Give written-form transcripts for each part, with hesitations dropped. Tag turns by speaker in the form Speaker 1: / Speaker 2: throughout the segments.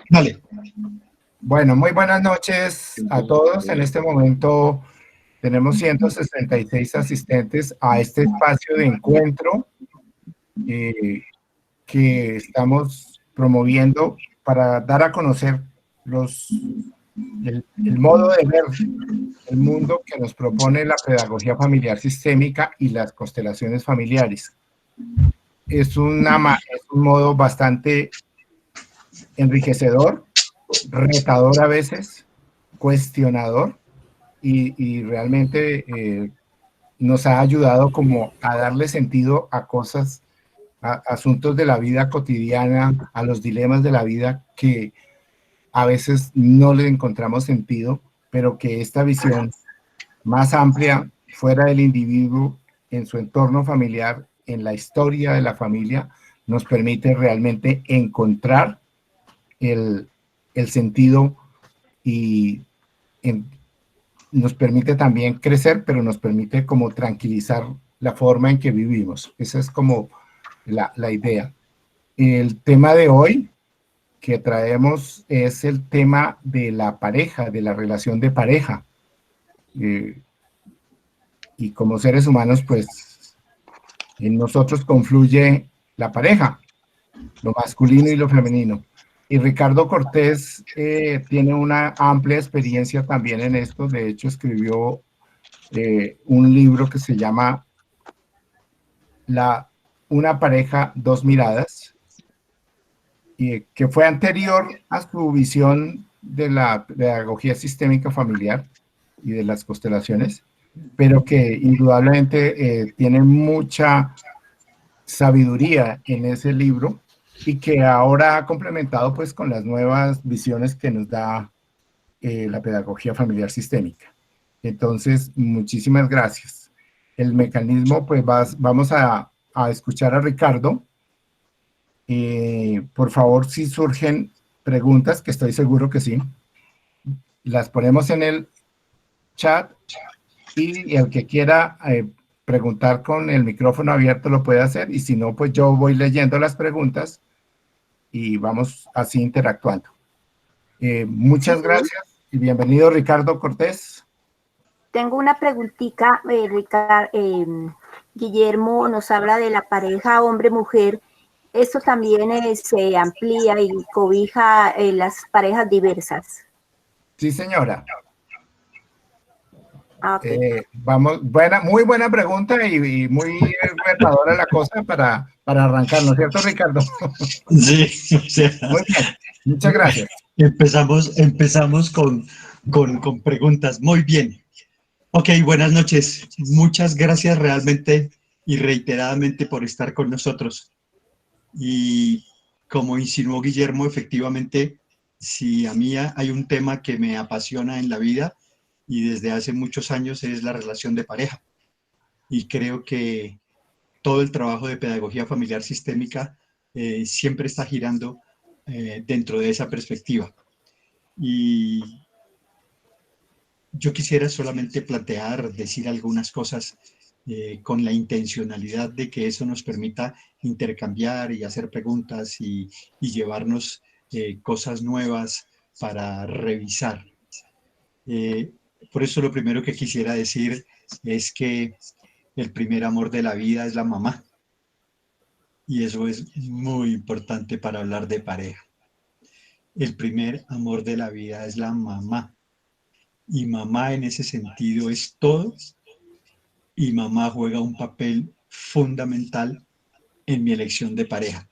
Speaker 1: Vale. Bueno, muy buenas noches a todos. En este momento tenemos 166 asistentes a este espacio de encuentro que estamos promoviendo para dar a conocer el modo de ver el mundo que nos propone la pedagogía familiar sistémica y las constelaciones familiares. Es un modo bastante enriquecedor, retador a veces, cuestionador, y realmente nos ha ayudado como a darle sentido a cosas, a asuntos de la vida cotidiana, a los dilemas de la vida que a veces no le encontramos sentido, pero que esta visión más amplia, fuera del individuo, en su entorno familiar, en la historia de la familia, nos permite realmente encontrar el sentido y nos permite también crecer, pero nos permite como tranquilizar la forma en que vivimos. Esa es como la idea. El tema de hoy que traemos es el tema de la pareja, de la relación de pareja. Y como seres humanos, pues en nosotros confluye la pareja, lo masculino y lo femenino. Y Ricardo Cortés tiene una amplia experiencia también en esto. De hecho, escribió un libro que se llama Una pareja, dos miradas, y que fue anterior a su visión de la pedagogía sistémica familiar y de las constelaciones, pero que indudablemente tiene mucha sabiduría en ese libro y que ahora ha complementado pues con las nuevas visiones que nos da la pedagogía familiar sistémica. Entonces, muchísimas gracias. El mecanismo, pues vamos a escuchar a Ricardo. Por favor, si surgen preguntas, que estoy seguro que sí, las ponemos en el chat y el que quiera preguntar con el micrófono abierto lo puede hacer, y si no, pues yo voy leyendo las preguntas y vamos así interactuando. Muchas gracias y bienvenido, Ricardo Cortés.
Speaker 2: Tengo una preguntita, Guillermo nos habla de la pareja hombre-mujer. ¿Esto también se amplía y cobija las parejas diversas?
Speaker 1: Sí, señora.
Speaker 2: Okay.
Speaker 1: Muy buena pregunta y muy retadora la cosa para arrancar, ¿no es cierto, Ricardo?
Speaker 3: Sí, o sea,
Speaker 1: muy bien, muchas gracias.
Speaker 3: Empezamos con preguntas. Muy bien. Ok, buenas noches. Muchas gracias realmente y reiteradamente por estar con nosotros. Y como insinuó Guillermo, efectivamente, si a mí hay un tema que me apasiona en la vida y desde hace muchos años es la relación de pareja. Y creo que todo el trabajo de pedagogía familiar sistémica siempre está girando dentro de esa perspectiva. Y yo quisiera solamente decir algunas cosas con la intencionalidad de que eso nos permita intercambiar y hacer preguntas y llevarnos cosas nuevas para revisar. Por eso lo primero que quisiera decir es que el primer amor de la vida es la mamá. Y eso es muy importante para hablar de pareja. El primer amor de la vida es la mamá. Y mamá en ese sentido es todo. Y mamá juega un papel fundamental en mi elección de pareja.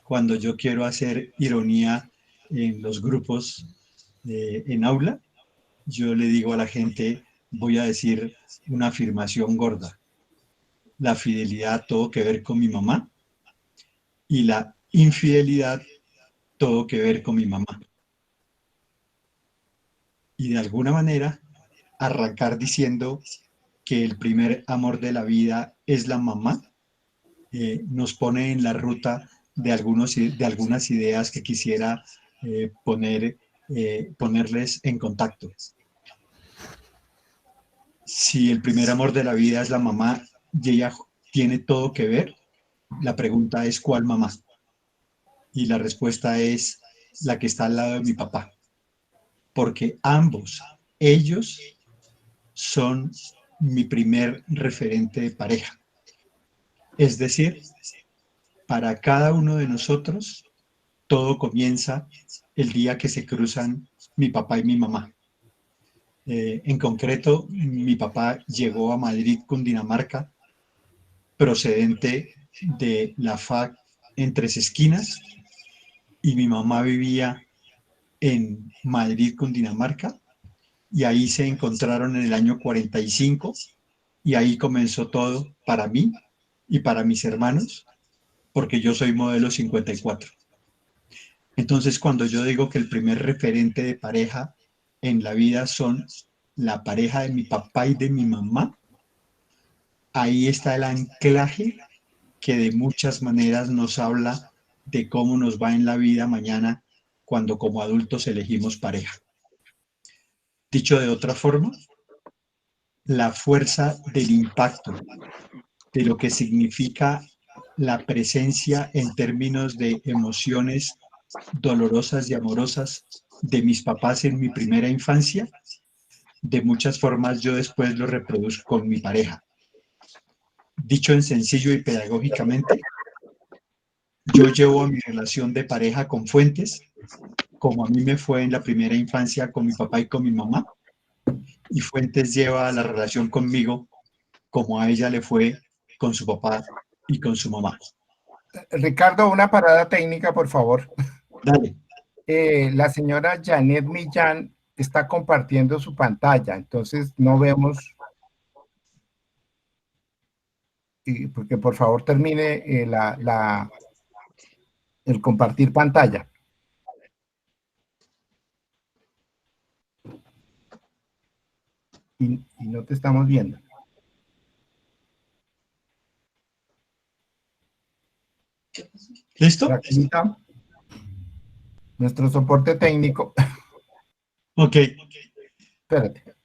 Speaker 3: Cuando yo quiero hacer ironía en los grupos en aula, yo le digo a la gente, voy a decir una afirmación gorda. La fidelidad tuvo que ver con mi mamá y la infidelidad todo que ver con mi mamá. Y de alguna manera arrancar diciendo que el primer amor de la vida es la mamá, nos pone en la ruta de algunas ideas que quisiera ponerles en contacto. Si el primer amor de la vida es la mamá y ella tiene todo que ver, la pregunta es ¿cuál mamá? Y la respuesta es la que está al lado de mi papá, porque ambos, ellos son mi primer referente de pareja. Es decir, para cada uno de nosotros, todo comienza el día que se cruzan mi papá y mi mamá. En concreto, mi papá llegó a Madrid, Cundinamarca, procedente de la FAC en Tres Esquinas, y mi mamá vivía en Madrid, Cundinamarca, y ahí se encontraron en el año 45, y ahí comenzó todo para mí y para mis hermanos, porque yo soy modelo 54. Entonces, cuando yo digo que el primer referente de pareja en la vida son la pareja de mi papá y de mi mamá, ahí está el anclaje que de muchas maneras nos habla de cómo nos va en la vida mañana cuando como adultos elegimos pareja. Dicho de otra forma, la fuerza del impacto de lo que significa la presencia en términos de emociones dolorosas y amorosas de mis papás en mi primera infancia, de muchas formas yo después lo reproduzco con mi pareja. Dicho en sencillo y pedagógicamente, yo llevo a mi relación de pareja con Fuentes, como a mí me fue en la primera infancia con mi papá y con mi mamá, y Fuentes lleva la relación conmigo como a ella le fue con su papá y con su mamá.
Speaker 1: Ricardo, una parada técnica, por favor.
Speaker 3: Dale.
Speaker 1: La señora Janet Millán está compartiendo su pantalla, entonces no vemos, porque por favor termine el compartir pantalla. Y no te estamos viendo.
Speaker 3: ¿Listo?
Speaker 1: Raquelita, nuestro soporte técnico.
Speaker 3: Ok.
Speaker 1: Espérate.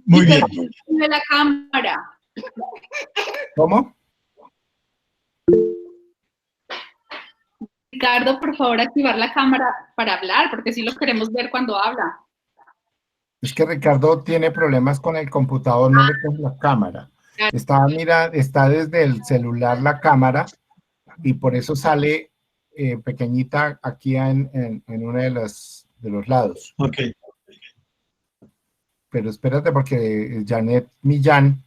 Speaker 3: Muy bien.
Speaker 4: De la cámara.
Speaker 1: ¿Cómo?
Speaker 4: Ricardo, por favor, activar la cámara para hablar, porque sí lo queremos ver cuando habla.
Speaker 1: Es que Ricardo tiene problemas con el computador, no le coge la cámara. Está desde el celular la cámara y por eso sale pequeñita aquí en uno de los lados.
Speaker 3: Ok.
Speaker 1: Pero espérate porque Janet Millán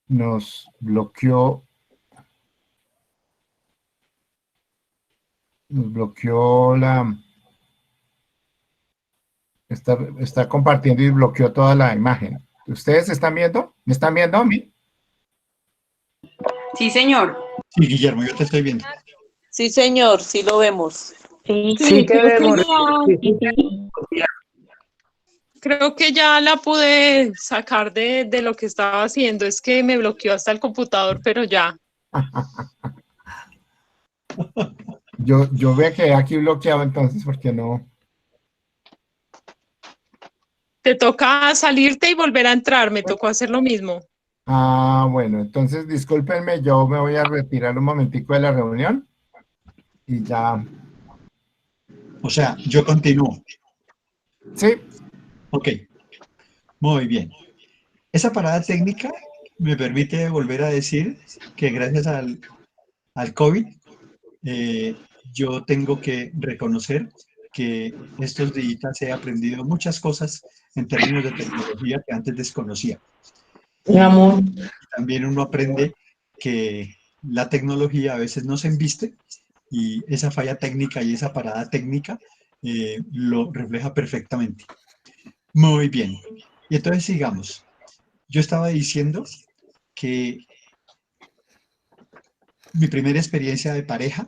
Speaker 1: nos bloqueó está compartiendo y bloqueó toda la imagen. ¿Ustedes están viendo? ¿Me están viendo a mí?
Speaker 4: Sí, señor.
Speaker 3: Sí, Guillermo, yo te estoy viendo.
Speaker 5: Sí, señor, sí lo vemos.
Speaker 6: Sí, te vemos.
Speaker 7: Creo que ya la pude sacar de lo que estaba haciendo. Es que me bloqueó hasta el computador, pero ya.
Speaker 1: Yo me quedé aquí bloqueado entonces porque no.
Speaker 7: Te toca salirte y volver a entrar. Me tocó hacer lo mismo.
Speaker 1: Ah, bueno, entonces discúlpenme, yo me voy a retirar un momentico de la reunión y ya.
Speaker 3: O sea, yo continúo.
Speaker 1: Sí.
Speaker 3: Ok. Muy bien. Esa parada técnica me permite volver a decir que gracias al COVID, yo tengo que reconocer que estos días he aprendido muchas cosas en términos de tecnología que antes desconocía.
Speaker 6: Mi amor.
Speaker 3: También uno aprende que la tecnología a veces no se embiste y esa falla técnica y esa parada técnica lo refleja perfectamente. Muy bien. Y entonces sigamos. Yo estaba diciendo que mi primera experiencia de pareja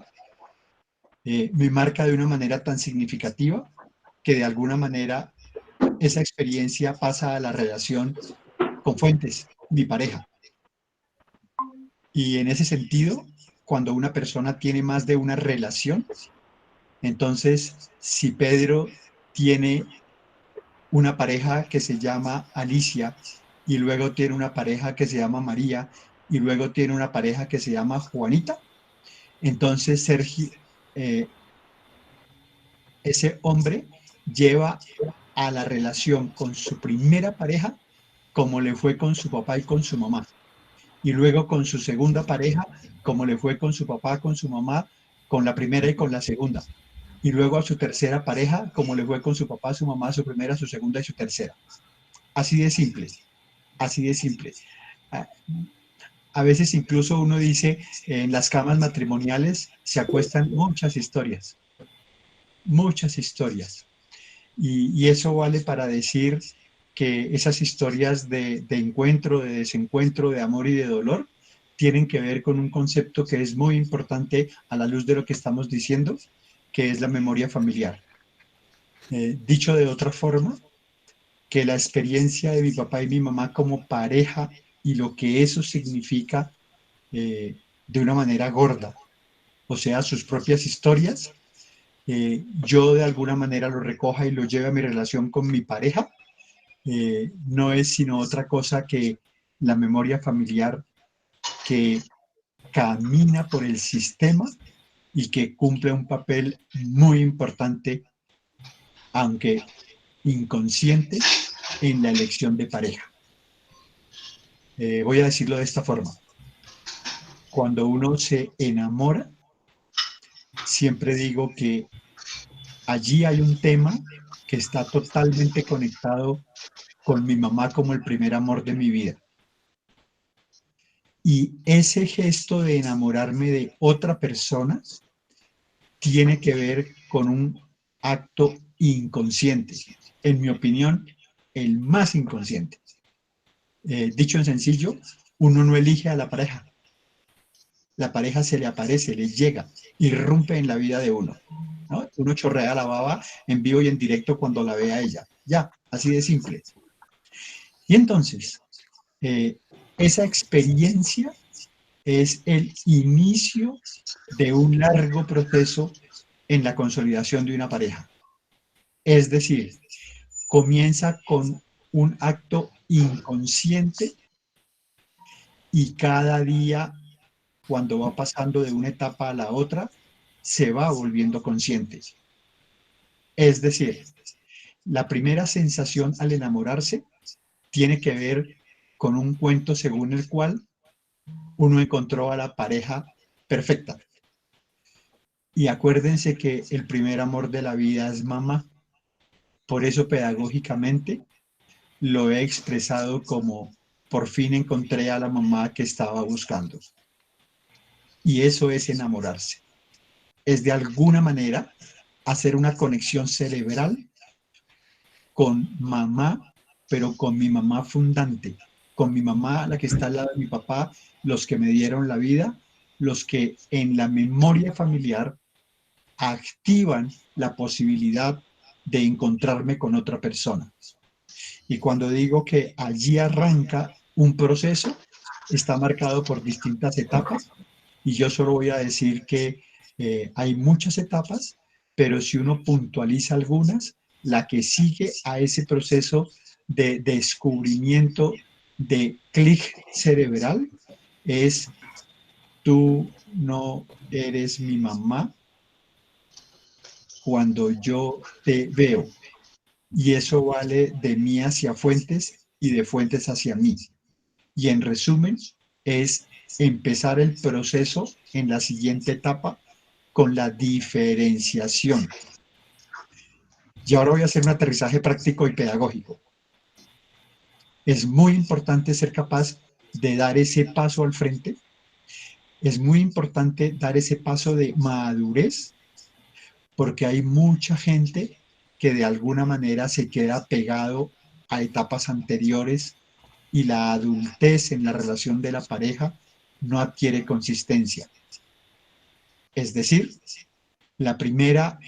Speaker 3: me marca de una manera tan significativa que de alguna manera esa experiencia pasa a la relación con Fuentes, mi pareja. Y en ese sentido, cuando una persona tiene más de una relación, entonces si Pedro tiene una pareja que se llama Alicia y luego tiene una pareja que se llama María y luego tiene una pareja que se llama Juanita. Entonces Sergio, ese hombre lleva a la relación con su primera pareja como le fue con su papá y con su mamá. Y luego con su segunda pareja, como le fue con su papá, con su mamá, con la primera y con la segunda. Y luego a su tercera pareja, como le fue con su papá, su mamá, su primera, su segunda y su tercera. Así de simple, así de simple. A veces incluso uno dice, en las camas matrimoniales se acuestan muchas historias, muchas historias. Y eso vale para decir que esas historias de encuentro, de desencuentro, de amor y de dolor, tienen que ver con un concepto que es muy importante a la luz de lo que estamos diciendo, que es la memoria familiar. Dicho de otra forma, que la experiencia de mi papá y mi mamá como pareja y lo que eso significa de una manera gorda, o sea, sus propias historias, yo de alguna manera lo recoja y lo lleve a mi relación con mi pareja, no es sino otra cosa que la memoria familiar que camina por el sistema y que cumple un papel muy importante, aunque inconsciente, en la elección de pareja. Voy a decirlo de esta forma. Cuando uno se enamora, siempre digo que allí hay un tema que está totalmente conectado con mi mamá como el primer amor de mi vida. Y ese gesto de enamorarme de otra persona tiene que ver con un acto inconsciente. En mi opinión, el más inconsciente. Dicho en sencillo, uno no elige a la pareja. La pareja se le aparece, le llega, irrumpe en la vida de uno, ¿no? Uno chorrea la baba en vivo y en directo cuando la ve a ella. Ya, así de simple. Y entonces, esa experiencia es el inicio de un largo proceso en la consolidación de una pareja. Es decir, comienza con un acto inconsciente y cada día, cuando va pasando de una etapa a la otra, se va volviendo consciente. Es decir, la primera sensación al enamorarse tiene que ver con un cuento según el cual uno encontró a la pareja perfecta. Y acuérdense que el primer amor de la vida es mamá. Por eso pedagógicamente lo he expresado como por fin encontré a la mamá que estaba buscando. Y eso es enamorarse. Es de alguna manera hacer una conexión cerebral con mamá, pero con mi mamá fundante, con mi mamá, la que está al lado de mi papá, los que me dieron la vida, los que en la memoria familiar activan la posibilidad de encontrarme con otra persona. Y cuando digo que allí arranca un proceso, está marcado por distintas etapas, y yo solo voy a decir que hay muchas etapas, pero si uno puntualiza algunas, la que sigue a ese proceso de descubrimiento de clic cerebral es: tú no eres mi mamá cuando yo te veo. Y eso vale de mí hacia Fuentes y de Fuentes hacia mí. Y en resumen, es empezar el proceso en la siguiente etapa con la diferenciación. Y ahora voy a hacer un aterrizaje práctico y pedagógico. Es muy importante ser capaz de dar ese paso al frente. Es muy importante dar ese paso de madurez, porque hay mucha gente que de alguna manera se queda pegado a etapas anteriores y la adultez en la relación de la pareja no adquiere consistencia. Es decir, el primer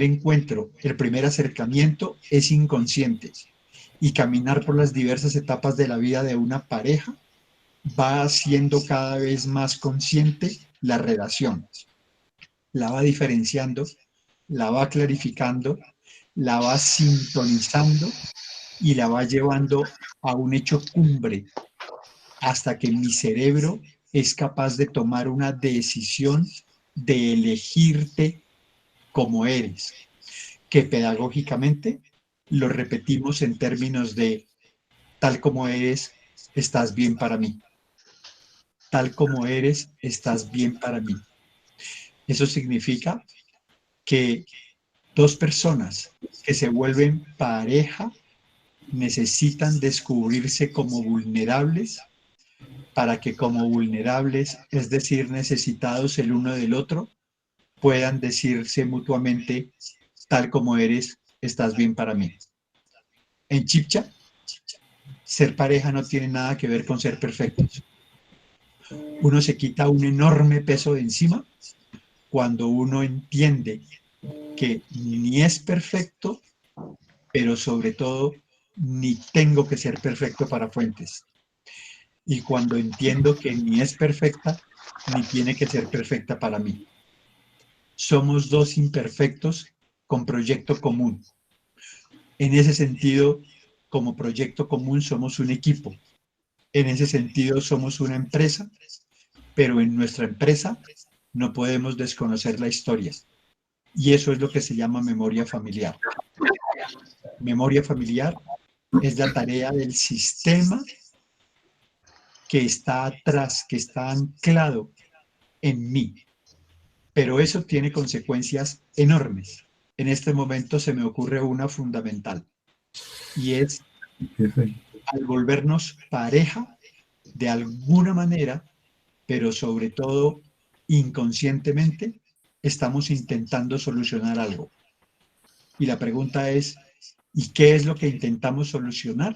Speaker 3: encuentro, el primer acercamiento es inconsciente, y caminar por las diversas etapas de la vida de una pareja va haciendo cada vez más consciente la relación. La va diferenciando, la va clarificando, la va sintonizando y la va llevando a un hecho cumbre, hasta que mi cerebro es capaz de tomar una decisión de elegirte como eres, que pedagógicamente lo repetimos en términos de tal como eres, estás bien para mí. Tal como eres, estás bien para mí. Eso significa que dos personas que se vuelven pareja necesitan descubrirse como vulnerables para que como vulnerables, es decir, necesitados el uno del otro, puedan decirse mutuamente, tal como eres, estás bien para mí. En Chibcha, ser pareja no tiene nada que ver con ser perfectos. Uno se quita un enorme peso de encima cuando uno entiende que ni es perfecto, pero sobre todo ni tengo que ser perfecto para Fuentes. Y cuando entiendo que ni es perfecta, ni tiene que ser perfecta para mí. Somos dos imperfectos con proyecto común. En ese sentido, como proyecto común somos un equipo. En ese sentido somos una empresa, pero en nuestra empresa no podemos desconocer la historia. Y eso es lo que se llama memoria familiar. Memoria familiar es la tarea del sistema que está atrás, que está anclado en mí. Pero eso tiene consecuencias enormes. En este momento se me ocurre una fundamental, y es al volvernos pareja, de alguna manera, pero sobre todo inconscientemente, estamos intentando solucionar algo. Y la pregunta es, ¿y qué es lo que intentamos solucionar?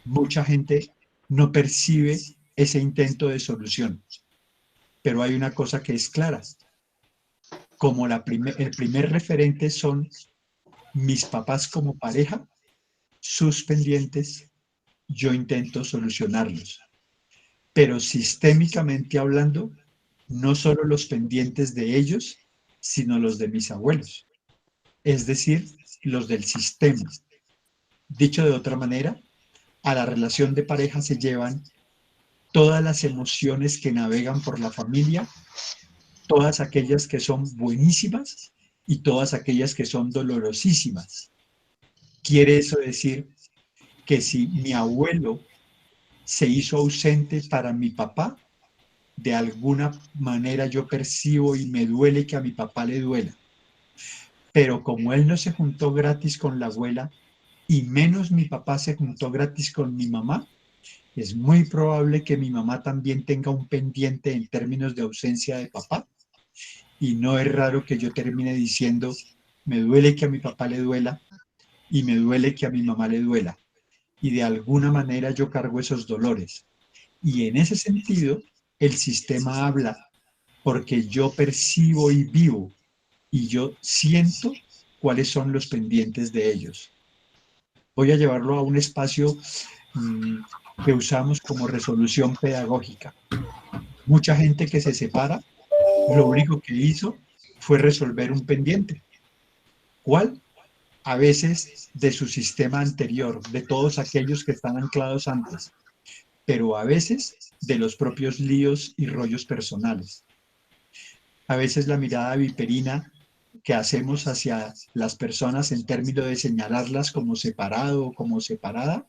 Speaker 3: Mucha gente no percibe ese intento de solución, pero hay una cosa que es clara. Como el primer referente son mis papás como pareja, sus pendientes, yo intento solucionarlos. Pero sistémicamente hablando, no solo los pendientes de ellos, sino los de mis abuelos, es decir, los del sistema. Dicho de otra manera, a la relación de pareja se llevan todas las emociones que navegan por la familia, todas aquellas que son buenísimas y todas aquellas que son dolorosísimas. Quiere eso decir que si mi abuelo se hizo ausente para mi papá, de alguna manera yo percibo y me duele que a mi papá le duela. Pero como él no se juntó gratis con la abuela y menos mi papá se juntó gratis con mi mamá, es muy probable que mi mamá también tenga un pendiente en términos de ausencia de papá. Y no es raro que yo termine diciendo, me duele que a mi papá le duela y me duele que a mi mamá le duela. Y de alguna manera yo cargo esos dolores. Y en ese sentido, el sistema habla porque yo percibo y vivo y yo siento cuáles son los pendientes de ellos. Voy a llevarlo a un espacio que usamos como resolución pedagógica. Mucha gente que se separa, lo único que hizo fue resolver un pendiente. ¿Cuál? A veces de su sistema anterior, de todos aquellos que están anclados antes, pero a veces de los propios líos y rollos personales. A veces la mirada viperina que hacemos hacia las personas en términos de señalarlas como separado o como separada,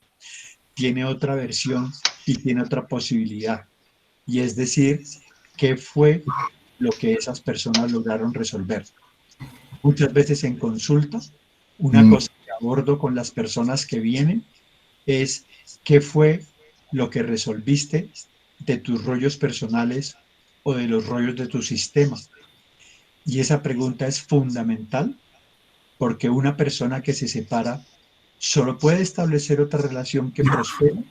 Speaker 3: tiene otra versión y tiene otra posibilidad. Y es decir, ¿qué fue lo que esas personas lograron resolver? Muchas veces en consulta, una cosa que abordo con las personas que vienen es ¿qué fue lo que resolviste de tus rollos personales o de los rollos de tu sistema? Y esa pregunta es fundamental porque una persona que se separa solo puede establecer otra relación que prospere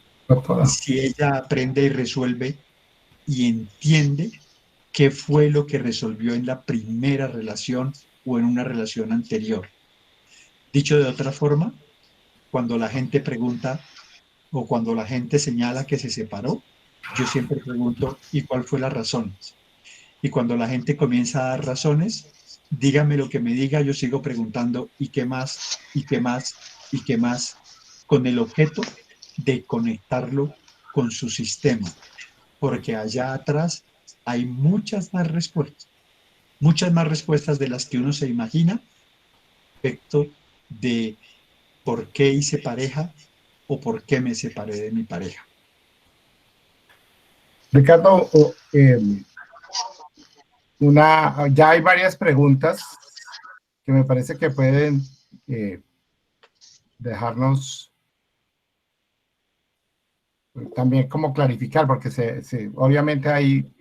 Speaker 3: si ella aprende y resuelve y entiende qué fue lo que resolvió en la primera relación o en una relación anterior. Dicho de otra forma, cuando la gente pregunta o cuando la gente señala que se separó, yo siempre pregunto, ¿y cuál fue la razón? Y cuando la gente comienza a dar razones, dígame lo que me diga, yo sigo preguntando, ¿y qué más? ¿Y qué más? ¿Y qué más? Con el objeto de conectarlo con su sistema, porque allá atrás hay muchas más respuestas de las que uno se imagina respecto de por qué hice pareja o por qué me separé de mi pareja.
Speaker 1: Ricardo, ya hay varias preguntas que me parece que pueden dejarnos también como clarificar, porque obviamente hay,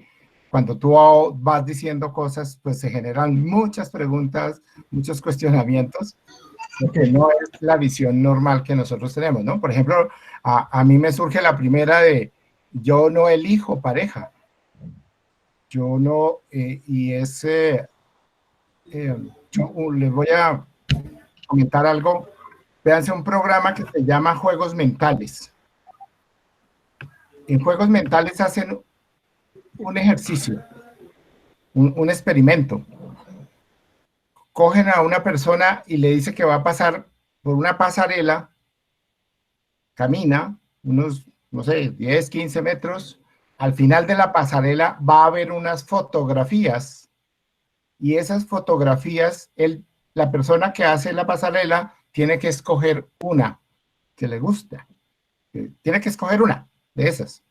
Speaker 1: cuando tú vas diciendo cosas, pues se generan muchas preguntas, muchos cuestionamientos, porque no es la visión normal que nosotros tenemos, ¿no? Por ejemplo, a mí me surge la primera de, yo no elijo pareja, yo no, les voy a comentar algo. Véanse un programa que se llama Juegos Mentales. En Juegos Mentales hacen un ejercicio, un experimento. Cogen a una persona y le dice que va a pasar por una pasarela, camina unos, no sé, 10, 15 metros. Al final de la pasarela va a haber unas fotografías y esas fotografías, la persona que hace la pasarela tiene que escoger una que le gusta. Tiene que escoger una de esas.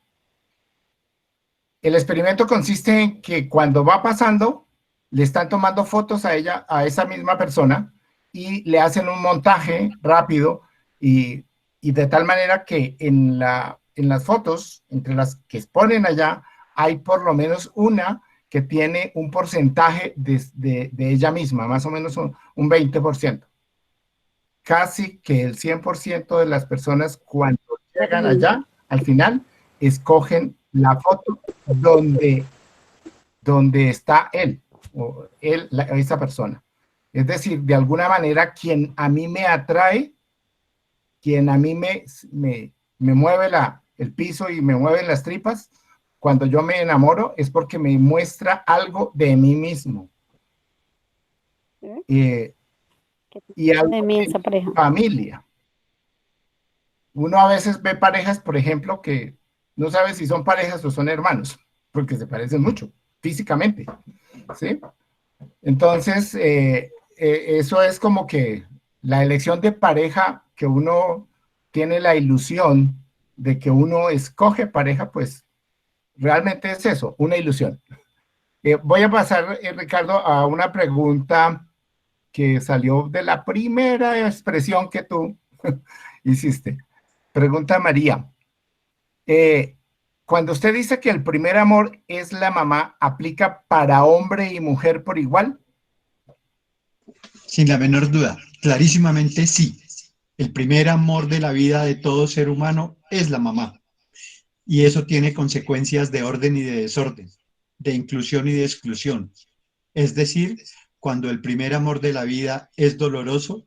Speaker 1: El experimento consiste en que cuando va pasando, le están tomando fotos a ella, a esa misma persona, y le hacen un montaje rápido y de tal manera que en las fotos, entre las que exponen allá, hay por lo menos una que tiene un porcentaje de ella misma, más o menos un 20%. Casi que el 100% de las personas cuando llegan allá, al final, escogen la foto donde está él, o esa persona. Es decir, de alguna manera, quien a mí me atrae, quien a mí me mueve el piso y me mueven las tripas, cuando yo me enamoro, es porque me muestra algo de mí mismo. Y algo de familia. Uno a veces ve parejas, por ejemplo, que no sabe si son parejas o son hermanos, porque se parecen mucho físicamente, ¿sí? Entonces, eso es como que la elección de pareja, que uno tiene la ilusión de que uno escoge pareja, pues realmente es eso, una ilusión. Voy a pasar, Ricardo, a una pregunta que salió de la primera expresión que tú hiciste. Pregunta María. Cuando usted dice que el primer amor es la mamá, ¿aplica para hombre y mujer por igual?
Speaker 3: Sin la menor duda, clarísimamente sí. El primer amor de la vida de todo ser humano es la mamá. Y eso tiene consecuencias de orden y de desorden, de inclusión y de exclusión. Es decir, cuando el primer amor de la vida es doloroso,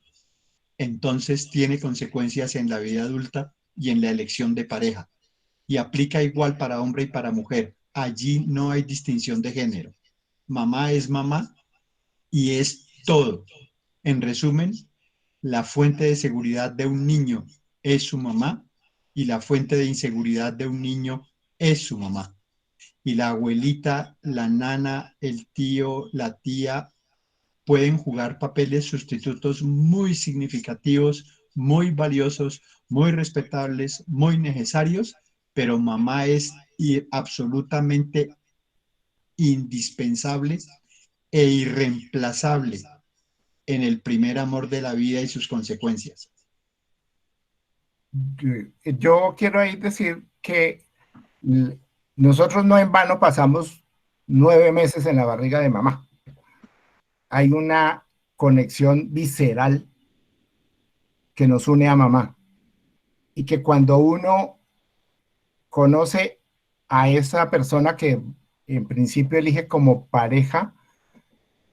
Speaker 3: entonces tiene consecuencias en la vida adulta y en la elección de pareja. Y aplica igual para hombre y para mujer. Allí no hay distinción de género. Mamá es mamá y es todo. En resumen, la fuente de seguridad de un niño es su mamá y la fuente de inseguridad de un niño es su mamá. Y la abuelita, la nana, el tío, la tía pueden jugar papeles sustitutos muy significativos, muy valiosos, muy respetables, muy necesarios, pero mamá es absolutamente indispensable e irreemplazable en el primer amor de la vida y sus consecuencias.
Speaker 1: Yo quiero ahí decir que nosotros no en vano pasamos 9 meses en la barriga de mamá. Hay una conexión visceral que nos une a mamá. Y que cuando uno conoce a esa persona que en principio elige como pareja,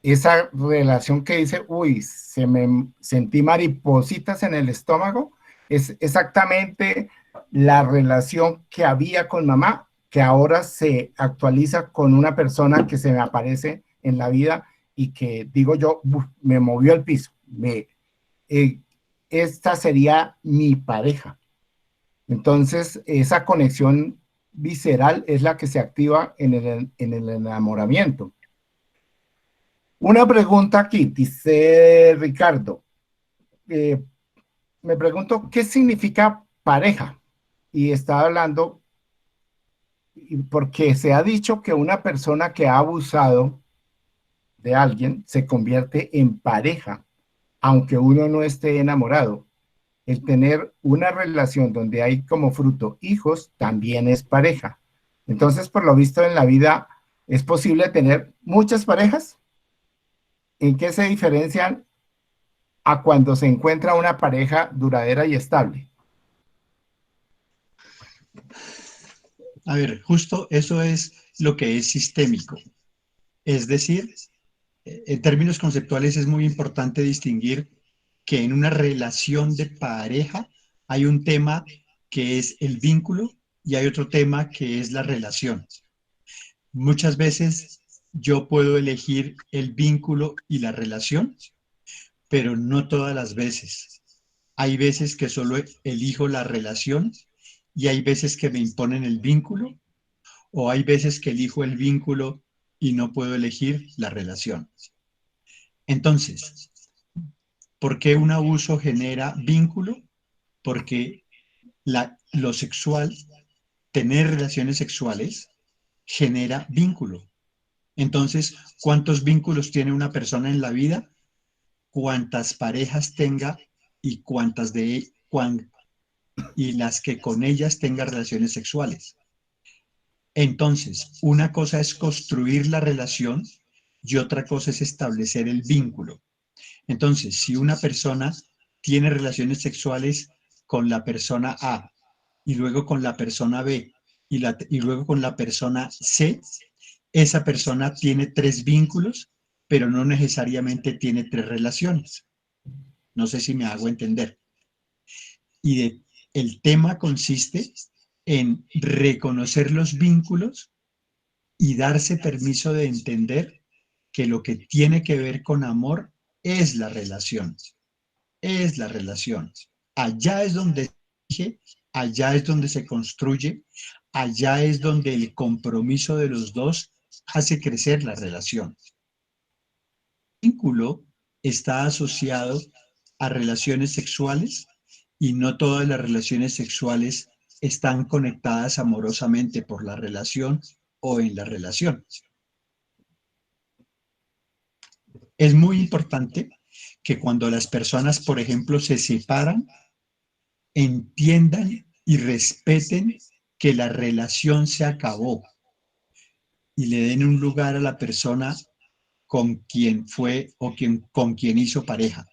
Speaker 1: esa relación que dice, uy, sentí maripositas en el estómago, es exactamente la relación que había con mamá, que ahora se actualiza con una persona que se me aparece en la vida y que, digo yo, me movió el piso. Esta sería mi pareja. Entonces, esa conexión visceral es la que se activa en el enamoramiento. Una pregunta aquí, dice Ricardo. Me pregunto, ¿qué significa pareja? Y está hablando, porque se ha dicho que una persona que ha abusado de alguien se convierte en pareja, aunque uno no esté enamorado. El tener una relación donde hay como fruto hijos también es pareja. Entonces, por lo visto en la vida, ¿es posible tener muchas parejas? ¿En qué se diferencian a cuando se encuentra una pareja duradera y estable?
Speaker 3: A ver, justo eso es lo que es sistémico. Es decir, en términos conceptuales es muy importante distinguir que en una relación de pareja hay un tema que es el vínculo y hay otro tema que es la relación. Muchas veces yo puedo elegir el vínculo y la relación, pero no todas las veces. Hay veces que solo elijo la relación y hay veces que me imponen el vínculo, o hay veces que elijo el vínculo y no puedo elegir la relación. Entonces, ¿por qué un abuso genera vínculo? Porque lo sexual, tener relaciones sexuales, genera vínculo. Entonces, ¿cuántos vínculos tiene una persona en la vida? Cuántas parejas tenga y y las que con ellas tenga relaciones sexuales. Entonces, una cosa es construir la relación y otra cosa es establecer el vínculo. Entonces, si una persona tiene relaciones sexuales con la persona A y luego con la persona B y luego con la persona C, esa persona tiene 3 vínculos, pero no necesariamente tiene 3 relaciones. No sé si me hago entender. El tema consiste en reconocer los vínculos y darse permiso de entender que lo que tiene que ver con amor es la relación. Es la relación. Allá es donde allá es donde se construye, allá es donde el compromiso de los dos hace crecer la relación. El vínculo está asociado a relaciones sexuales y no todas las relaciones sexuales están conectadas amorosamente por la relación o en la relación. Es muy importante que cuando las personas, por ejemplo, se separan, entiendan y respeten que la relación se acabó y le den un lugar a la persona con quien fue o con quien hizo pareja.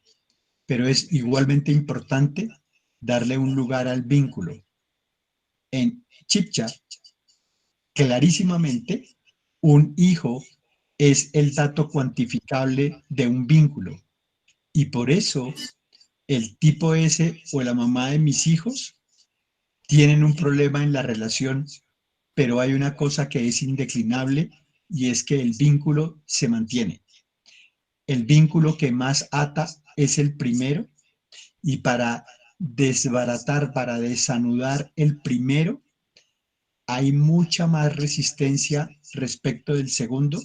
Speaker 3: Pero es igualmente importante darle un lugar al vínculo. En Chibcha, clarísimamente, un hijo es el dato cuantificable de un vínculo. Y por eso el tipo S o la mamá de mis hijos tienen un problema en la relación, pero hay una cosa que es indeclinable y es que el vínculo se mantiene. El vínculo que más ata es el primero y para desbaratar, para desanudar el primero, hay mucha más resistencia respecto del segundo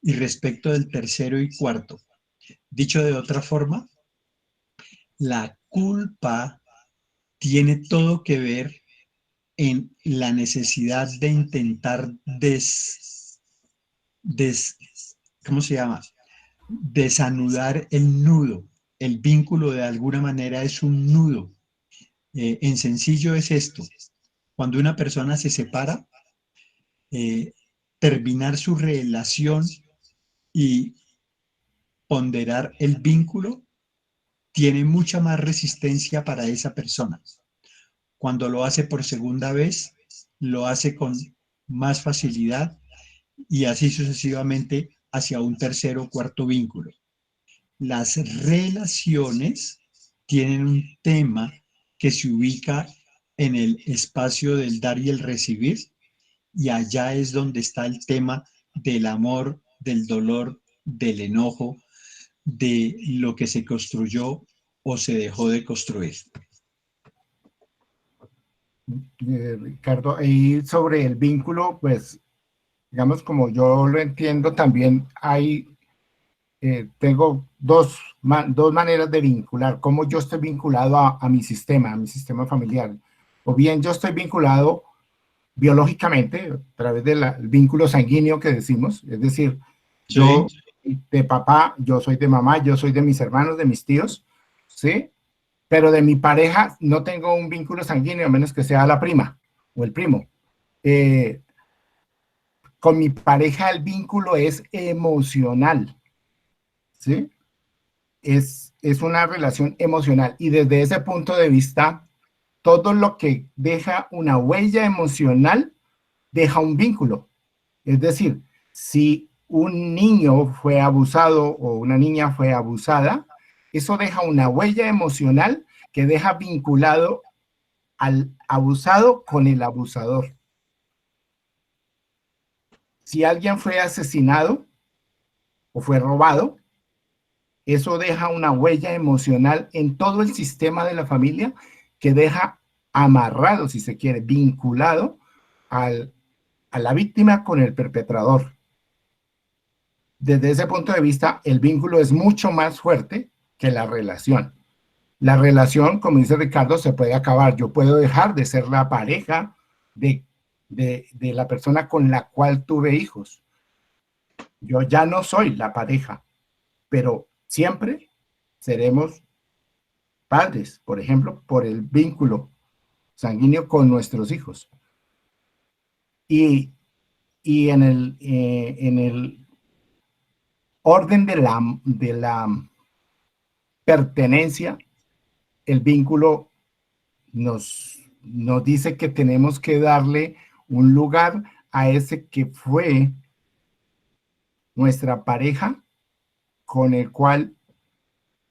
Speaker 3: y respecto del tercero y cuarto. Dicho de otra forma, la culpa tiene todo que ver en la necesidad de intentar ¿cómo se llama? Desanudar el nudo. El vínculo de alguna manera es un nudo. En sencillo es esto. Cuando una persona se separa, terminar su relación y ponderar el vínculo tiene mucha más resistencia para esa persona. Cuando lo hace por segunda vez, lo hace con más facilidad y así sucesivamente hacia un tercer o cuarto vínculo. Las relaciones tienen un tema que se ubica en el espacio del dar y el recibir, y allá es donde está el tema del amor, del dolor, del enojo, de lo que se construyó o se dejó de construir.
Speaker 1: Ricardo, ahí sobre el vínculo, pues, digamos, como yo lo entiendo, también hay, tengo dos maneras de vincular, cómo yo estoy vinculado a mi sistema familiar. O bien yo estoy vinculado biológicamente, a través del vínculo sanguíneo que decimos, es decir, yo
Speaker 3: Sí,
Speaker 1: de papá, yo soy de mamá, yo soy de mis hermanos, de mis tíos, ¿sí? Pero de mi pareja no tengo un vínculo sanguíneo, a menos que sea la prima o el primo. Eh, con mi pareja el vínculo es emocional, ¿sí? Es una relación emocional y desde ese punto de vista, todo lo que deja una huella emocional deja un vínculo. Es decir, si un niño fue abusado o una niña fue abusada, eso deja una huella emocional que deja vinculado al abusado con el abusador. Si alguien fue asesinado o fue robado, eso deja una huella emocional en todo el sistema de la familia que deja amarrado, si se quiere, vinculado al, a la víctima con el perpetrador. Desde ese punto de vista, el vínculo es mucho más fuerte que la relación. La relación, como dice Ricardo, se puede acabar. Yo puedo dejar de ser la pareja de la persona con la cual tuve hijos. Yo ya no soy la pareja, pero siempre seremos padres, por ejemplo, por el vínculo sanguíneo con nuestros hijos. Y, y en el orden de la pertenencia, el vínculo nos dice que tenemos que darle un lugar a ese que fue nuestra pareja con el cual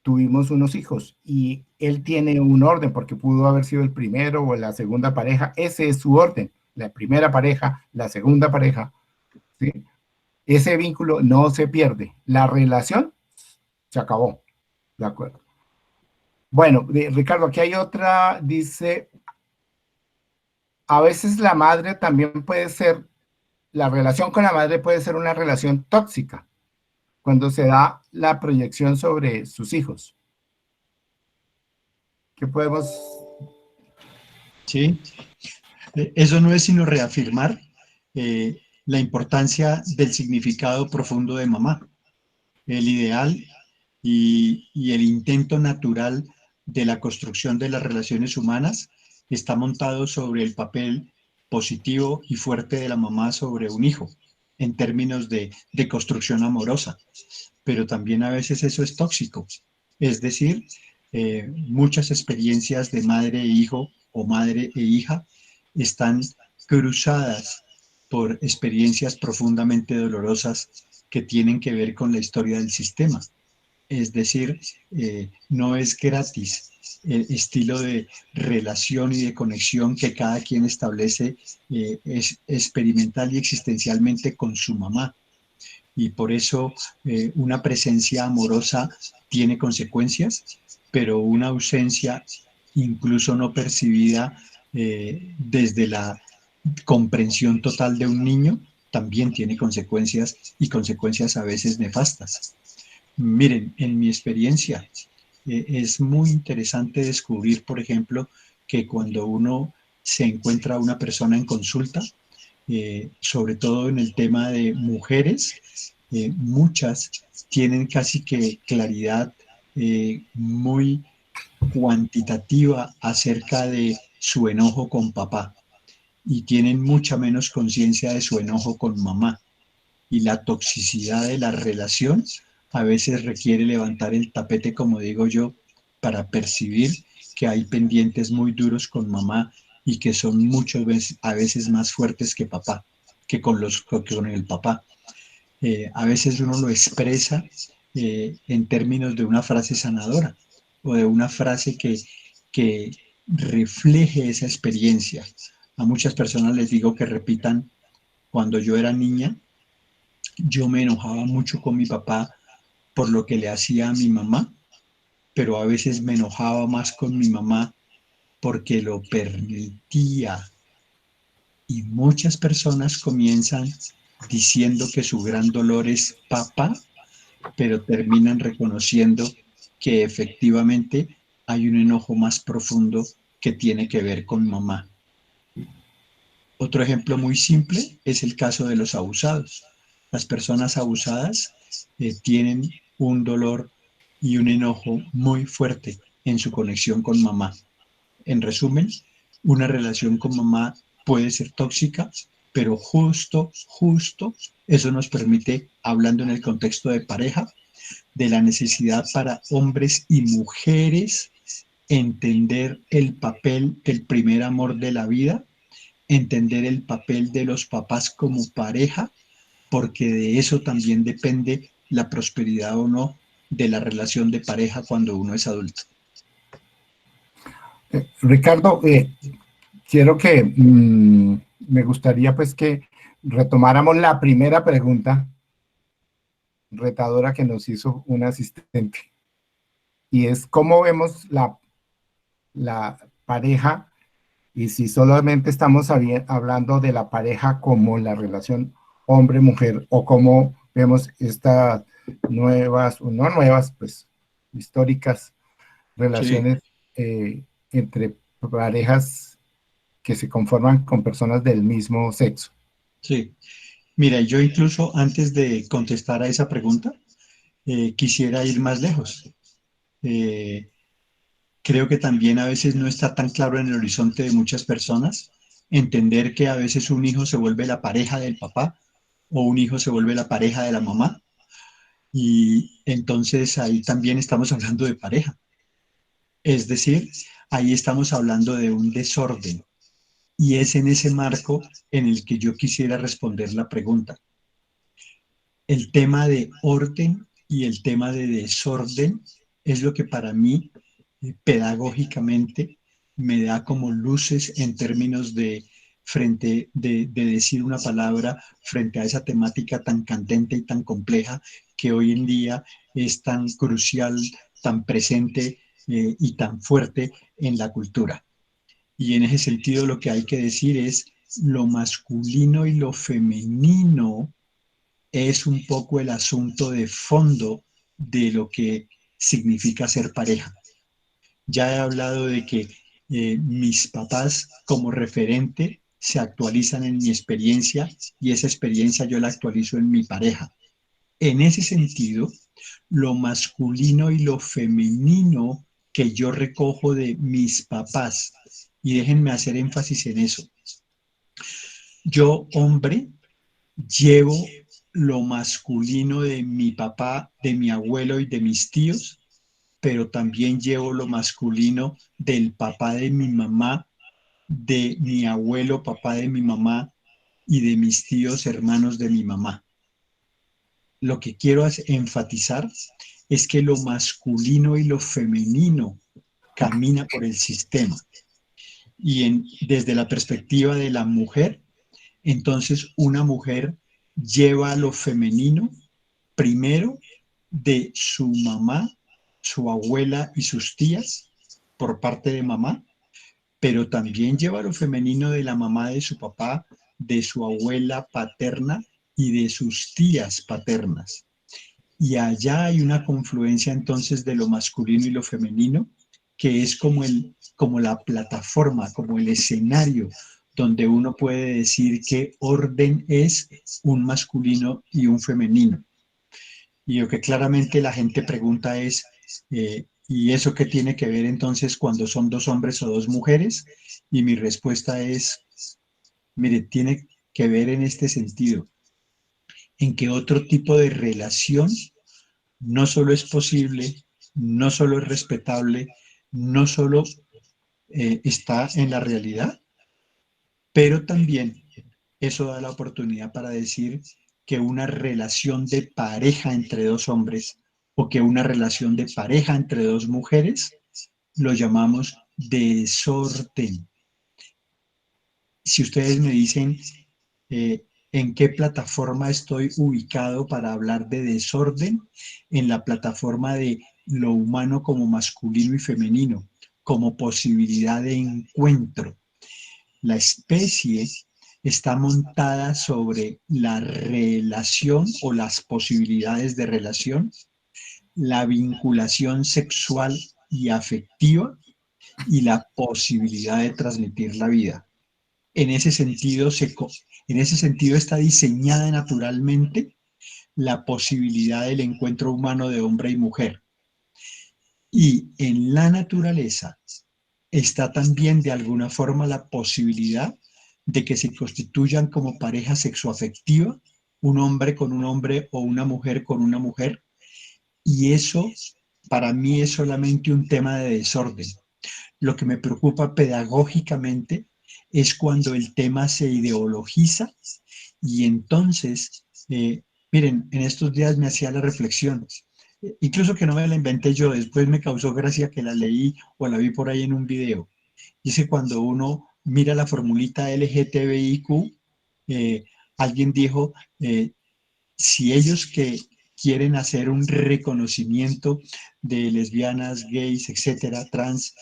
Speaker 1: tuvimos unos hijos y él tiene un orden porque pudo haber sido el primero o la segunda pareja. Ese es su orden, la primera pareja, la segunda pareja, ¿sí? Ese vínculo no se pierde. La relación se acabó. De acuerdo. Bueno, Ricardo, aquí hay otra, dice, a veces la madre también puede ser, la relación con la madre puede ser una relación tóxica cuando se da la proyección sobre sus hijos. ¿Qué podemos?
Speaker 3: sí. Eso no es sino reafirmar la importancia del significado profundo de mamá, el ideal y el intento natural de la construcción de las relaciones humanas está montado sobre el papel positivo y fuerte de la mamá sobre un hijo, en términos de construcción amorosa, pero también a veces eso es tóxico. Es decir, muchas experiencias de madre e hijo o madre e hija están cruzadas por experiencias profundamente dolorosas que tienen que ver con la historia del sistema. Es decir, no es gratis el estilo de relación y de conexión que cada quien establece es experimental y existencialmente con su mamá. Y por eso una presencia amorosa tiene consecuencias, pero una ausencia incluso no percibida desde la comprensión total de un niño también tiene consecuencias y consecuencias a veces nefastas. Miren, en mi experiencia es muy interesante descubrir, por ejemplo, que cuando uno se encuentra a una persona en consulta, sobre todo en el tema de mujeres, muchas tienen casi que claridad muy cuantitativa acerca de su enojo con papá y tienen mucha menos conciencia de su enojo con mamá. Y la toxicidad de la relación a veces requiere levantar el tapete, como digo yo, para percibir que hay pendientes muy duros con mamá y que son muchas veces, a veces más fuertes que papá, que con el papá. A veces uno lo expresa en términos de una frase sanadora o de una frase que refleje esa experiencia. A muchas personas les digo que repitan, cuando yo era niña, yo me enojaba mucho con mi papá por lo que le hacía a mi mamá, pero a veces me enojaba más con mi mamá porque lo permitía. Y muchas personas comienzan diciendo que su gran dolor es papá, pero terminan reconociendo que efectivamente hay un enojo más profundo que tiene que ver con mamá. Otro ejemplo muy simple es el caso de los abusados. Las personas abusadas tienen un dolor y un enojo muy fuerte en su conexión con mamá. En resumen, una relación con mamá puede ser tóxica, pero justo eso nos permite, hablando en el contexto de pareja, de la necesidad para hombres y mujeres entender el papel del primer amor de la vida, entender el papel de los papás como pareja, porque de eso también depende la prosperidad o no de la relación de pareja cuando uno es adulto.
Speaker 1: Ricardo, quiero que me gustaría pues que retomáramos la primera pregunta retadora que nos hizo un asistente, y es cómo vemos la pareja, y si solamente estamos hablando de la pareja como la relación hombre-mujer, o cómo vemos estas nuevas, o no nuevas, pues históricas relaciones entre parejas que se conforman con personas del mismo sexo.
Speaker 3: Sí. Mira, yo incluso antes de contestar a esa pregunta, quisiera ir más lejos. Creo que también a veces no está tan claro en el horizonte de muchas personas entender que a veces un hijo se vuelve la pareja del papá o un hijo se vuelve la pareja de la mamá, y entonces ahí también estamos hablando de pareja. Es decir, ahí estamos hablando de un desorden, y es en ese marco en el que yo quisiera responder la pregunta. El tema de orden y el tema de desorden es lo que para mí pedagógicamente me da como luces en términos de de decir una palabra frente a esa temática tan candente y tan compleja que hoy en día es tan crucial, tan presente y tan fuerte en la cultura. Y en ese sentido lo que hay que decir es lo masculino y lo femenino es un poco el asunto de fondo de lo que significa ser pareja. Ya he hablado de que mis papás como referente se actualizan en mi experiencia, y esa experiencia yo la actualizo en mi pareja. En ese sentido, lo masculino y lo femenino que yo recojo de mis papás, y déjenme hacer énfasis en eso. Yo, hombre, llevo lo masculino de mi papá, de mi abuelo y de mis tíos, pero también llevo lo masculino del papá de mi mamá, de mi abuelo, papá de mi mamá, y de mis tíos, hermanos de mi mamá. Lo que quiero enfatizar es que lo masculino y lo femenino camina por el sistema. Y desde la perspectiva de la mujer, entonces una mujer lleva lo femenino primero de su mamá, su abuela y sus tías por parte de mamá, pero también lleva lo femenino de la mamá de su papá, de su abuela paterna y de sus tías paternas. Y allá hay una confluencia entonces de lo masculino y lo femenino, que es como la plataforma, como el escenario donde uno puede decir qué orden es un masculino y un femenino. Y lo que claramente la gente pregunta es, ¿y eso qué tiene que ver entonces cuando son dos hombres o dos mujeres? Y mi respuesta es, mire, tiene que ver en este sentido, en que otro tipo de relación no solo es posible, no solo es respetable, no solo está en la realidad, pero también eso da la oportunidad para decir que una relación de pareja entre dos hombres o que una relación de pareja entre dos mujeres lo llamamos desorden. Si ustedes me dicen en qué plataforma estoy ubicado para hablar de desorden, en la plataforma de lo humano como masculino y femenino, como posibilidad de encuentro. La especie está montada sobre la relación o las posibilidades de relación, la vinculación sexual y afectiva y la posibilidad de transmitir la vida. En ese sentido, está diseñada naturalmente la posibilidad del encuentro humano de hombre y mujer. Y en la naturaleza está también de alguna forma la posibilidad de que se constituyan como pareja sexoafectiva, un hombre con un hombre o una mujer con una mujer, y eso para mí es solamente un tema de desorden. Lo que me preocupa pedagógicamente es cuando el tema se ideologiza y entonces, miren, en estos días me hacía la reflexión, incluso que no me la inventé yo, después me causó gracia que la leí o la vi por ahí en un video. Dice, cuando uno mira la formulita LGTBIQ, alguien dijo, si ellos que quieren hacer un reconocimiento de lesbianas, gays, etcétera, trans,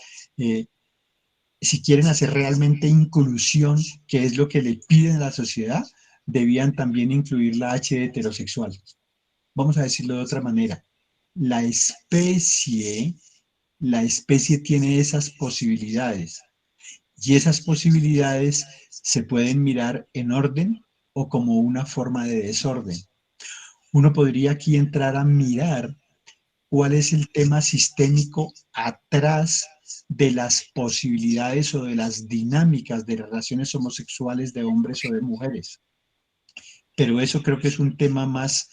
Speaker 3: si quieren hacer realmente inclusión, que es lo que le piden a la sociedad, debían también incluir la H de heterosexual. Vamos a decirlo de otra manera. La especie tiene esas posibilidades y esas posibilidades se pueden mirar en orden o como una forma de desorden. Uno podría aquí entrar a mirar cuál es el tema sistémico atrás de las posibilidades o de las dinámicas de relaciones homosexuales de hombres o de mujeres. Pero eso creo que es un tema más,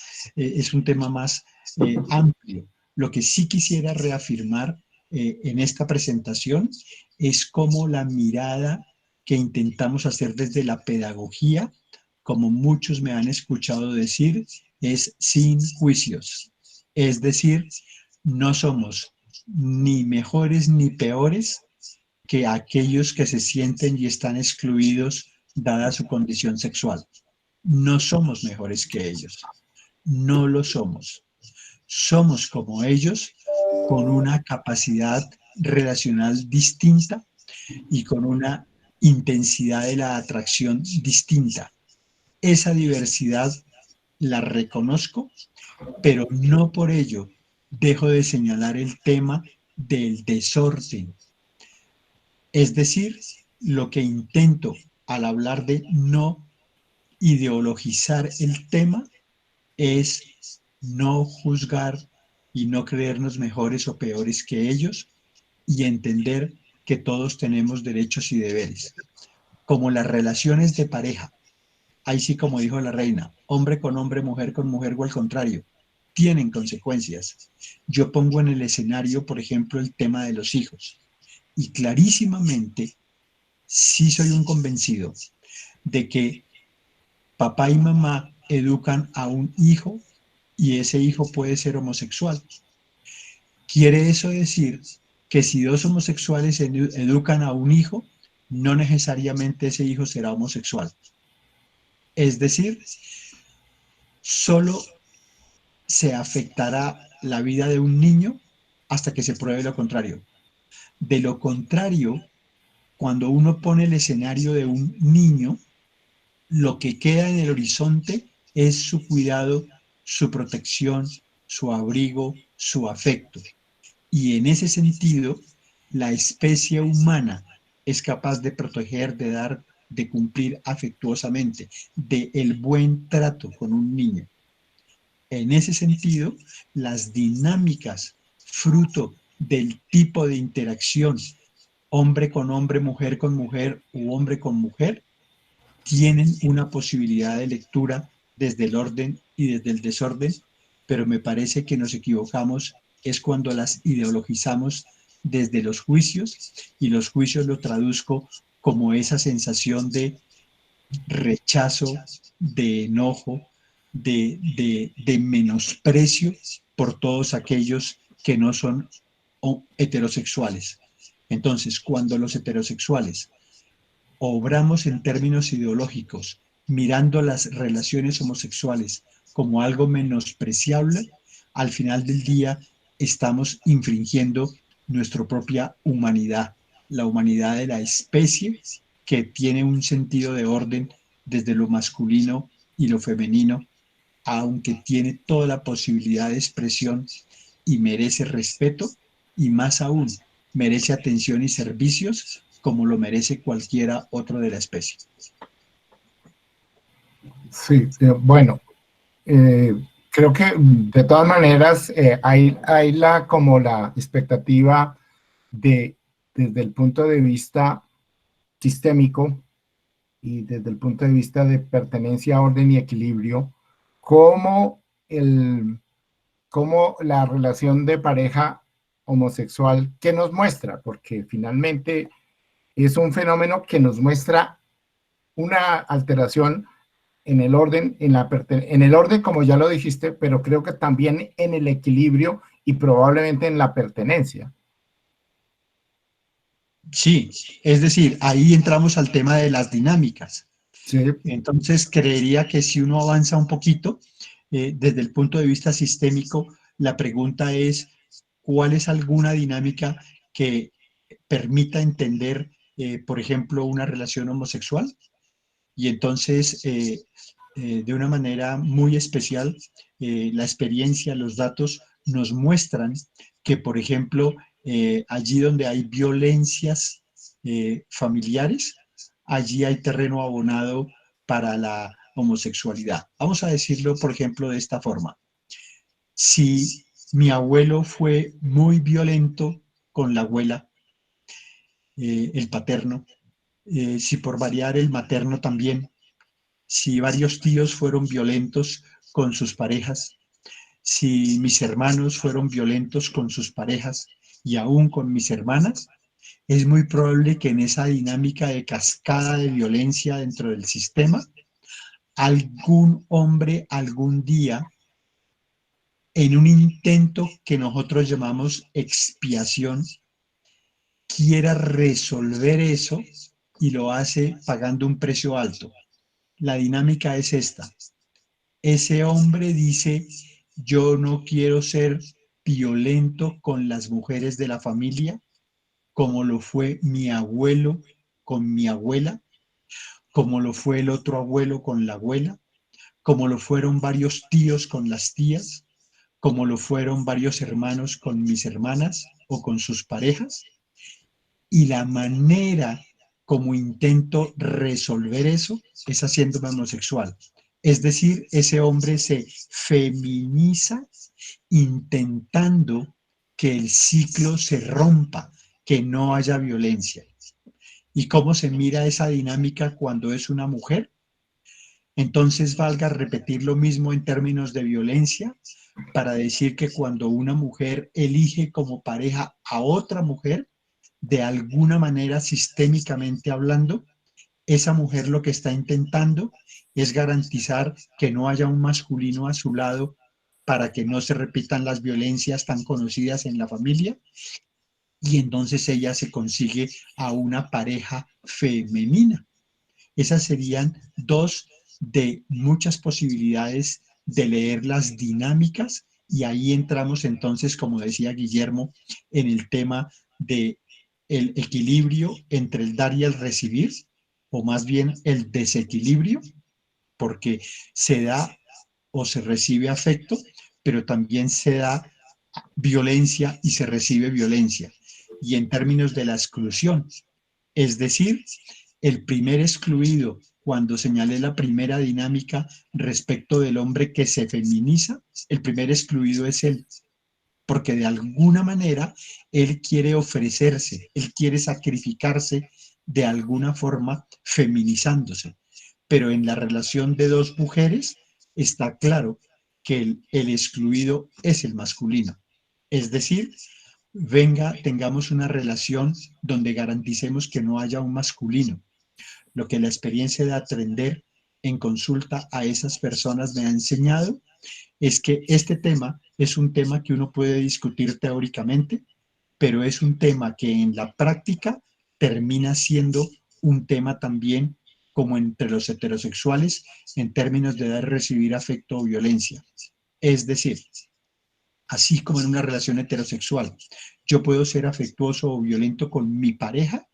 Speaker 3: amplio. Lo que sí quisiera reafirmar en esta presentación es cómo la mirada que intentamos hacer desde la pedagogía, como muchos me han escuchado decir, es sin juicios. Es decir, no somos ni mejores ni peores que aquellos que se sienten y están excluidos dada su condición sexual. No somos mejores que ellos. No lo somos. Somos como ellos con una capacidad relacional distinta y con una intensidad de la atracción distinta. Esa diversidad la reconozco, pero no por ello dejo de señalar el tema del desorden. Es decir, lo que intento al hablar de no ideologizar el tema es no juzgar y no creernos mejores o peores que ellos y entender que todos tenemos derechos y deberes. Como las relaciones de pareja, ahí sí, como dijo la reina, hombre con hombre, mujer con mujer o al contrario, tienen consecuencias. Yo pongo en el escenario, por ejemplo, el tema de los hijos y clarísimamente sí soy un convencido de que papá y mamá educan a un hijo y ese hijo puede ser homosexual. ¿Quiere eso decir que si dos homosexuales educan a un hijo, no necesariamente ese hijo será homosexual? Es decir, solo se afectará la vida de un niño hasta que se pruebe lo contrario. De lo contrario, cuando uno pone el escenario de un niño, lo que queda en el horizonte es su cuidado, su protección, su abrigo, su afecto. Y en ese sentido, la especie humana es capaz de proteger, de dar, de cumplir afectuosamente, de el buen trato con un niño. En ese sentido, las dinámicas fruto del tipo de interacción hombre con hombre, mujer con mujer u hombre con mujer, tienen una posibilidad de lectura desde el orden y desde el desorden, pero me parece que nos equivocamos es cuando las ideologizamos desde los juicios y los juicios lo traduzco como esa sensación de rechazo, de enojo, de menosprecio por todos aquellos que no son heterosexuales. Entonces, cuando los heterosexuales obramos en términos ideológicos, mirando las relaciones homosexuales como algo menospreciable, al final del día estamos infringiendo nuestra propia humanidad, la humanidad de la especie que tiene un sentido de orden desde lo masculino y lo femenino, aunque tiene toda la posibilidad de expresión y merece respeto y más aún merece atención y servicios como lo merece cualquiera otro de la especie.
Speaker 1: Sí, bueno, creo que de todas maneras hay como la expectativa desde el punto de vista sistémico y desde el punto de vista de pertenencia, orden y equilibrio, cómo, cómo la relación de pareja homosexual que nos muestra, porque finalmente es un fenómeno que nos muestra una alteración en el orden, en el orden, como ya lo dijiste, pero creo que también en el equilibrio y probablemente en la pertenencia.
Speaker 3: Sí, es decir, ahí entramos al tema de las dinámicas.
Speaker 1: Sí.
Speaker 3: Entonces, creería que si uno avanza un poquito, desde el punto de vista sistémico, la pregunta es, ¿cuál es alguna dinámica que permita entender, por ejemplo, una relación homosexual? Y entonces, de una manera muy especial, la experiencia, los datos nos muestran que, por ejemplo, allí donde hay violencias familiares, allí hay terreno abonado para la homosexualidad. Vamos a decirlo, por ejemplo, de esta forma. Si mi abuelo fue muy violento con la abuela, el paterno, si por variar el materno también, si varios tíos fueron violentos con sus parejas, si mis hermanos fueron violentos con sus parejas y aún con mis hermanas, es muy probable que en esa dinámica de cascada de violencia dentro del sistema, algún hombre algún día, en un intento que nosotros llamamos expiación, quiera resolver eso y lo hace pagando un precio alto. La dinámica es esta. Ese hombre dice, yo no quiero ser violento con las mujeres de la familia, como lo fue mi abuelo con mi abuela, como lo fue el otro abuelo con la abuela, como lo fueron varios tíos con las tías, como lo fueron varios hermanos con mis hermanas o con sus parejas. Y la manera como intento resolver eso es haciéndome homosexual. Es decir, ese hombre se feminiza intentando que el ciclo se rompa, que no haya violencia. ¿Y cómo se mira esa dinámica cuando es una mujer? Entonces valga repetir lo mismo en términos de violencia para decir que cuando una mujer elige como pareja a otra mujer, de alguna manera sistémicamente hablando, esa mujer lo que está intentando es garantizar que no haya un masculino a su lado para que no se repitan las violencias tan conocidas en la familia, y entonces ella se consigue a una pareja femenina. Esas serían dos de muchas posibilidades de leer las dinámicas, y ahí entramos entonces, como decía Guillermo, en el tema de el equilibrio entre el dar y el recibir, o más bien el desequilibrio, porque se da o se recibe afecto, pero también se da violencia y se recibe violencia. Y en términos de la exclusión, es decir, el primer excluido, cuando señalé la primera dinámica respecto del hombre que se feminiza, el primer excluido es él, porque de alguna manera él quiere ofrecerse, él quiere sacrificarse de alguna forma feminizándose. Pero en la relación de dos mujeres está claro que el excluido es el masculino. Es decir, venga, tengamos una relación donde garanticemos que no haya un masculino. Lo que la experiencia de atender en consulta a esas personas me ha enseñado es que este tema es un tema que uno puede discutir teóricamente, pero es un tema que en la práctica termina siendo un tema también como entre los heterosexuales en términos de dar y recibir afecto o violencia. Es decir, así como en una relación heterosexual. Yo puedo ser afectuoso o violento con mi pareja.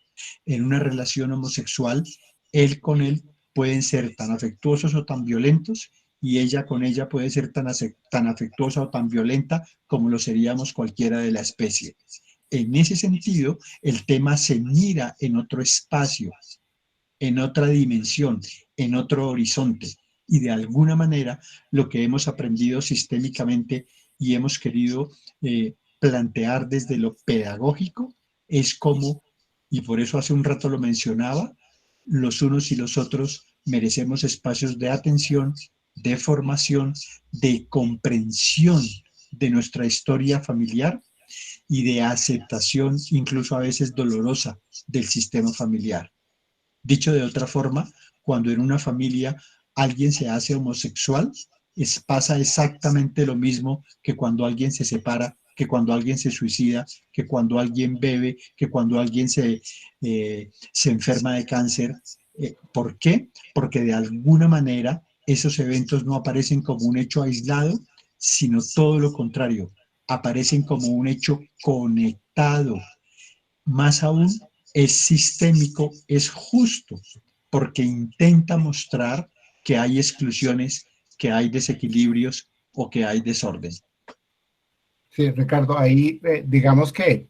Speaker 3: En una relación homosexual, él con él pueden ser tan afectuosos o tan violentos, y ella con ella puede ser tan afectuosa o tan violenta como lo seríamos cualquiera de la especie. En ese sentido, el tema se mira en otro espacio, en otra dimensión, en otro horizonte. Y de alguna manera lo que hemos aprendido sistémicamente y hemos querido plantear desde lo pedagógico es cómo, y por eso hace un rato lo mencionaba, los unos y los otros merecemos espacios de atención, de formación, de comprensión de nuestra historia familiar y de aceptación, incluso a veces dolorosa, del sistema familiar. Dicho de otra forma, cuando en una familia alguien se hace homosexual, pasa exactamente lo mismo que cuando alguien se separa, que cuando alguien se suicida, que cuando alguien bebe, que cuando alguien se enferma de cáncer. ¿Por qué? Porque de alguna manera esos eventos no aparecen como un hecho aislado, sino todo lo contrario, aparecen como un hecho conectado. Más aún, es sistémico, es justo, porque intenta mostrar que hay exclusiones, que hay desequilibrios o que hay desorden.
Speaker 1: Sí, Ricardo, ahí digamos que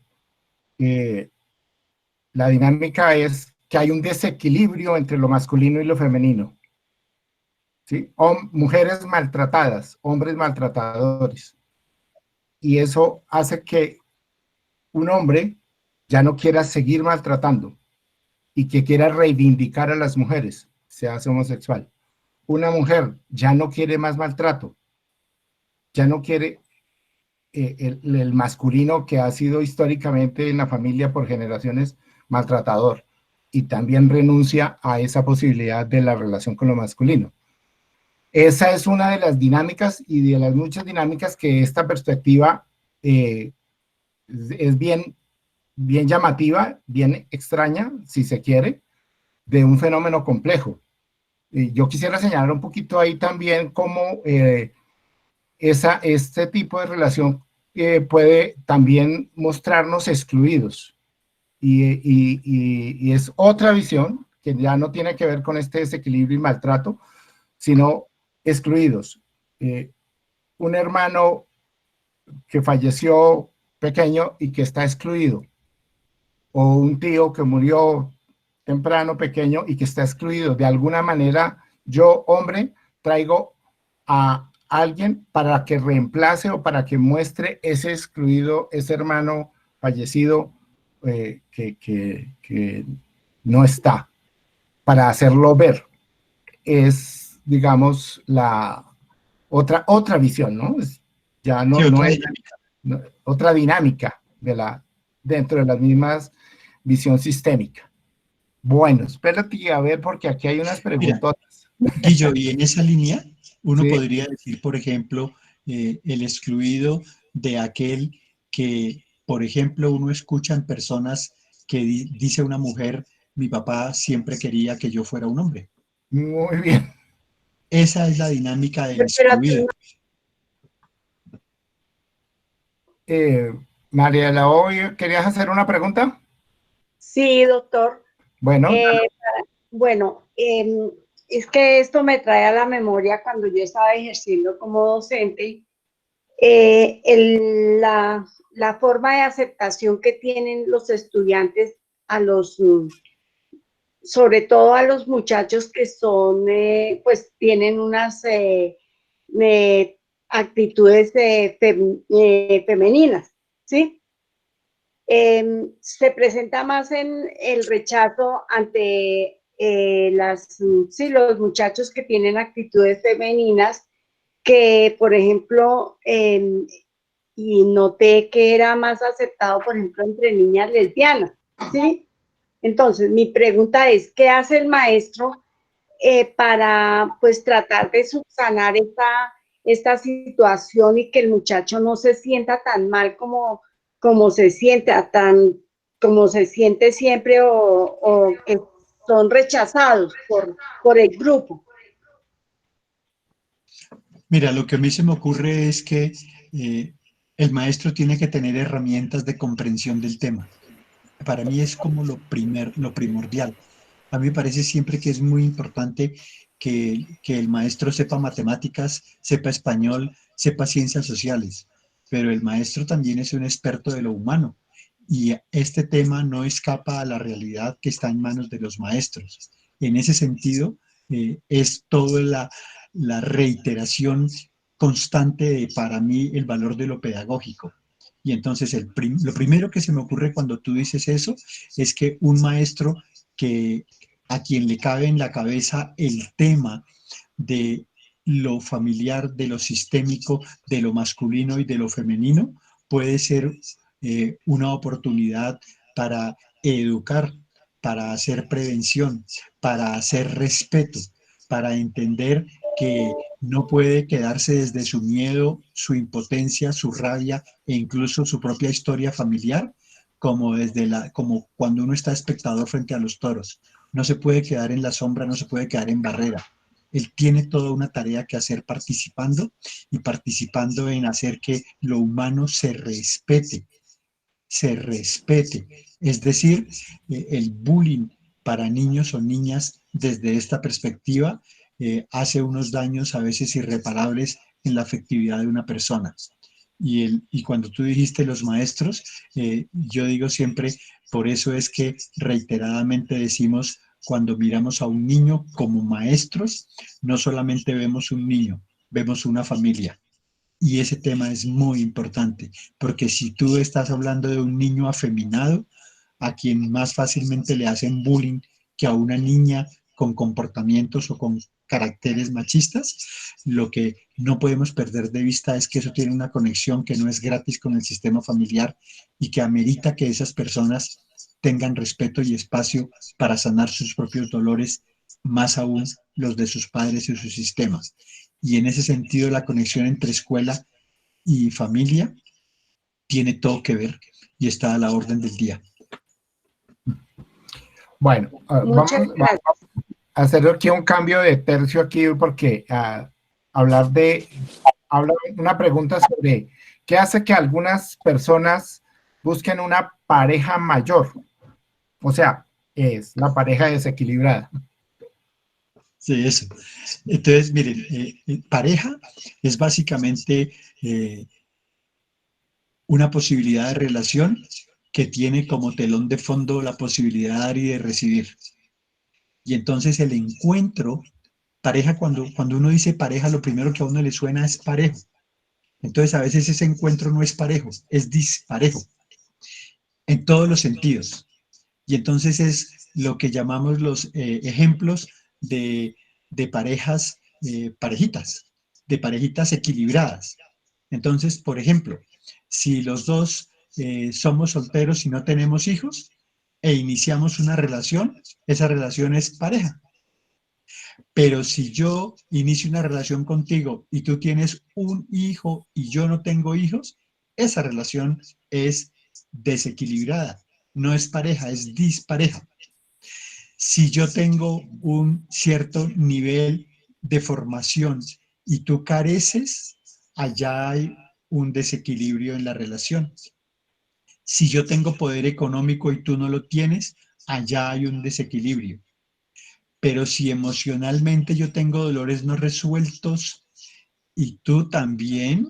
Speaker 1: la dinámica es que hay un desequilibrio entre lo masculino y lo femenino. ¿Sí? Mujeres maltratadas, hombres maltratadores. Y eso hace que un hombre ya no quiera seguir maltratando y que quiera reivindicar a las mujeres, se hace homosexual. Una mujer ya no quiere más maltrato, ya no quiere el masculino que ha sido históricamente en la familia por generaciones maltratador, y también renuncia a esa posibilidad de la relación con lo masculino. Esa es una de las dinámicas y de las muchas dinámicas que esta perspectiva es bien llamativa, bien extraña, si se quiere, de un fenómeno complejo. Yo quisiera señalar un poquito ahí también cómo este tipo de relación puede también mostrarnos excluidos. Y es otra visión que ya no tiene que ver con este desequilibrio y maltrato, sino excluidos. Un hermano que falleció pequeño y que está excluido, o un tío que murió temprano, pequeño, y que está excluido. De alguna manera, yo, hombre, traigo a alguien para que reemplace o para que muestre ese excluido, ese hermano fallecido que no está, para hacerlo ver. Es, digamos, la otra visión, ¿no? Ya no,
Speaker 3: Sí,
Speaker 1: no es otra dinámica dentro de las mismas visión sistémica. Bueno, espérate a ver, porque aquí hay unas preguntas.
Speaker 3: Guillo, y en esa línea uno
Speaker 1: Sí.
Speaker 3: podría decir, por ejemplo, el excluido de aquel que, por ejemplo, uno escucha en personas que dice una mujer, mi papá siempre quería que yo fuera un hombre.
Speaker 1: Muy bien.
Speaker 3: Esa es la dinámica del excluido.
Speaker 1: Mariela, hoy querías hacer una pregunta.
Speaker 8: Sí, doctor.
Speaker 1: Bueno,
Speaker 8: Bueno, es que esto me trae a la memoria cuando yo estaba ejerciendo como docente, la forma de aceptación que tienen los estudiantes a sobre todo a los muchachos que son, pues tienen unas actitudes femeninas, ¿sí? Se presenta más en el rechazo ante los muchachos que tienen actitudes femeninas, que por ejemplo, y noté que era más aceptado, por ejemplo, entre niñas lesbianas, ¿sí? Entonces, mi pregunta es, ¿qué hace el maestro para, pues, tratar de subsanar esta situación y que el muchacho no se sienta tan mal como se siente, como se siente siempre, o que son rechazados por el grupo?
Speaker 3: Mira, lo que a mí se me ocurre es que el maestro tiene que tener herramientas de comprensión del tema. Para mí es como lo primordial. A mí me parece siempre que es muy importante que el maestro sepa matemáticas, sepa español, sepa ciencias sociales, pero el maestro también es un experto de lo humano y este tema no escapa a la realidad que está en manos de los maestros. En ese sentido, es toda la reiteración constante de, para mí, el valor de lo pedagógico. Y entonces lo primero que se me ocurre cuando tú dices eso es que un maestro que a quien le cabe en la cabeza el tema de lo familiar, de lo sistémico, de lo masculino y de lo femenino, puede ser una oportunidad para educar, para hacer prevención, para hacer respeto, para entender que no puede quedarse desde su miedo, su impotencia, su rabia e incluso su propia historia familiar, como cuando uno está espectador frente a los toros. No se puede quedar en la sombra, no se puede quedar en barrera. Él tiene toda una tarea que hacer participando y participando en hacer que lo humano se respete, se respete. Es decir, el bullying para niños o niñas desde esta perspectiva hace unos daños a veces irreparables en la afectividad de una persona. Y cuando tú dijiste los maestros, yo digo siempre, por eso es que reiteradamente decimos, cuando miramos a un niño como maestros, no solamente vemos un niño, vemos una familia. Y ese tema es muy importante, porque si tú estás hablando de un niño afeminado, a quien más fácilmente le hacen bullying que a una niña con comportamientos o con caracteres machistas, lo que no podemos perder de vista es que eso tiene una conexión que no es gratis con el sistema familiar y que amerita que esas personas tengan respeto y espacio para sanar sus propios dolores, más aún los de sus padres y sus sistemas. Y en ese sentido, la conexión entre escuela y familia tiene todo que ver y está a la orden del día.
Speaker 1: Bueno, vamos a hacer aquí un cambio de tercio aquí porque habla una pregunta sobre qué hace que algunas personas busquen una pareja mayor. O sea, es la pareja desequilibrada.
Speaker 3: Sí, eso. Entonces, miren, pareja es básicamente una posibilidad de relación que tiene como telón de fondo la posibilidad de dar y de recibir. Y entonces el encuentro, pareja, cuando uno dice pareja, lo primero que a uno le suena es parejo. Entonces a veces ese encuentro no es parejo, es disparejo, en todos los sentidos. Y entonces es lo que llamamos los ejemplos de parejas, parejitas, de parejitas equilibradas. Entonces, por ejemplo, si los dos somos solteros y no tenemos hijos e iniciamos una relación, esa relación es pareja. Pero si yo inicio una relación contigo y tú tienes un hijo y yo no tengo hijos, esa relación es desequilibrada. No es pareja, es dispareja. Si yo tengo un cierto nivel de formación y tú careces, allá hay un desequilibrio en la relación. Si yo tengo poder económico y tú no lo tienes, allá hay un desequilibrio. Pero si emocionalmente yo tengo dolores no resueltos y tú también,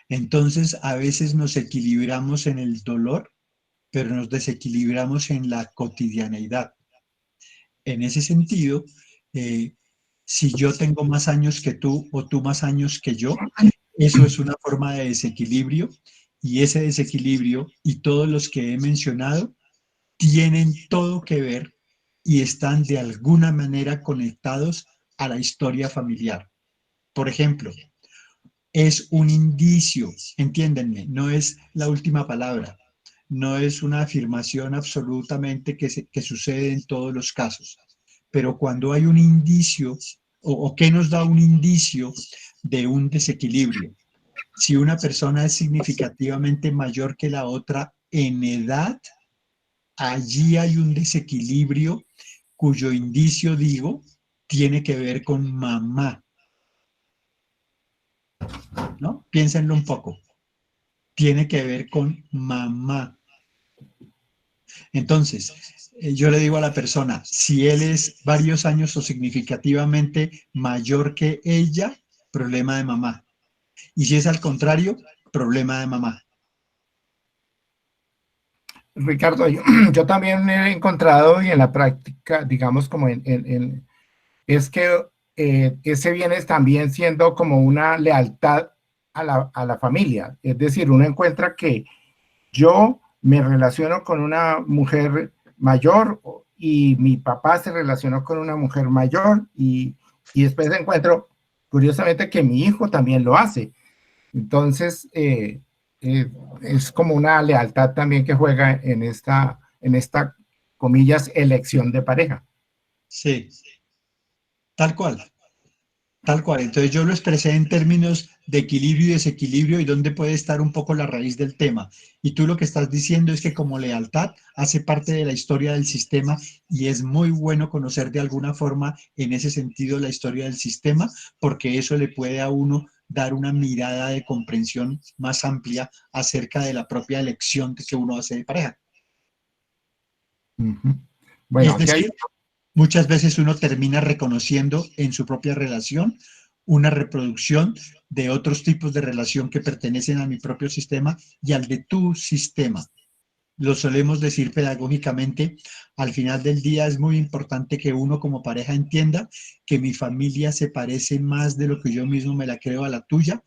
Speaker 3: entonces a veces nos equilibramos en el dolor, pero nos desequilibramos en la cotidianeidad. En ese sentido, si yo tengo más años que tú o tú más años que yo, eso es una forma de desequilibrio y ese desequilibrio y todos los que he mencionado tienen todo que ver y están de alguna manera conectados a la historia familiar. Por ejemplo, es un indicio, entiéndanme, no es la última palabra, no es una afirmación absolutamente que sucede en todos los casos, pero cuando hay un indicio, o ¿qué nos da un indicio de un desequilibrio? Si una persona es significativamente mayor que la otra en edad, allí hay un desequilibrio cuyo indicio, digo, tiene que ver con mamá. ¿No? Piénsenlo un poco. tiene que ver con mamá. Entonces, yo le digo a la persona, si él es varios años o significativamente mayor que ella, problema de mamá. Y si es al contrario, problema de mamá.
Speaker 1: Ricardo, yo también he encontrado y en la práctica, digamos, como es que ese viene también siendo como una lealtad a la familia. Es decir, uno encuentra que yo me relaciono con una mujer mayor y mi papá se relacionó con una mujer mayor y después encuentro, curiosamente, que mi hijo también lo hace. Entonces, es como una lealtad también que juega en esta, comillas, elección de pareja.
Speaker 3: Sí, tal cual. Tal cual. Entonces yo lo expresé en términos de equilibrio y desequilibrio y dónde puede estar un poco la raíz del tema. Y tú lo que estás diciendo es que como lealtad hace parte de la historia del sistema y es muy bueno conocer de alguna forma en ese sentido la historia del sistema porque eso le puede a uno dar una mirada de comprensión más amplia acerca de la propia elección que uno hace de pareja.
Speaker 1: Bueno,
Speaker 3: Es
Speaker 1: aquí hay...
Speaker 3: decir, muchas veces uno termina reconociendo en su propia relación una reproducción de otros tipos de relación que pertenecen a mi propio sistema y al de tu sistema. Lo solemos decir pedagógicamente, al final del día es muy importante que uno como pareja entienda que mi familia se parece más de lo que yo mismo me la creo a la tuya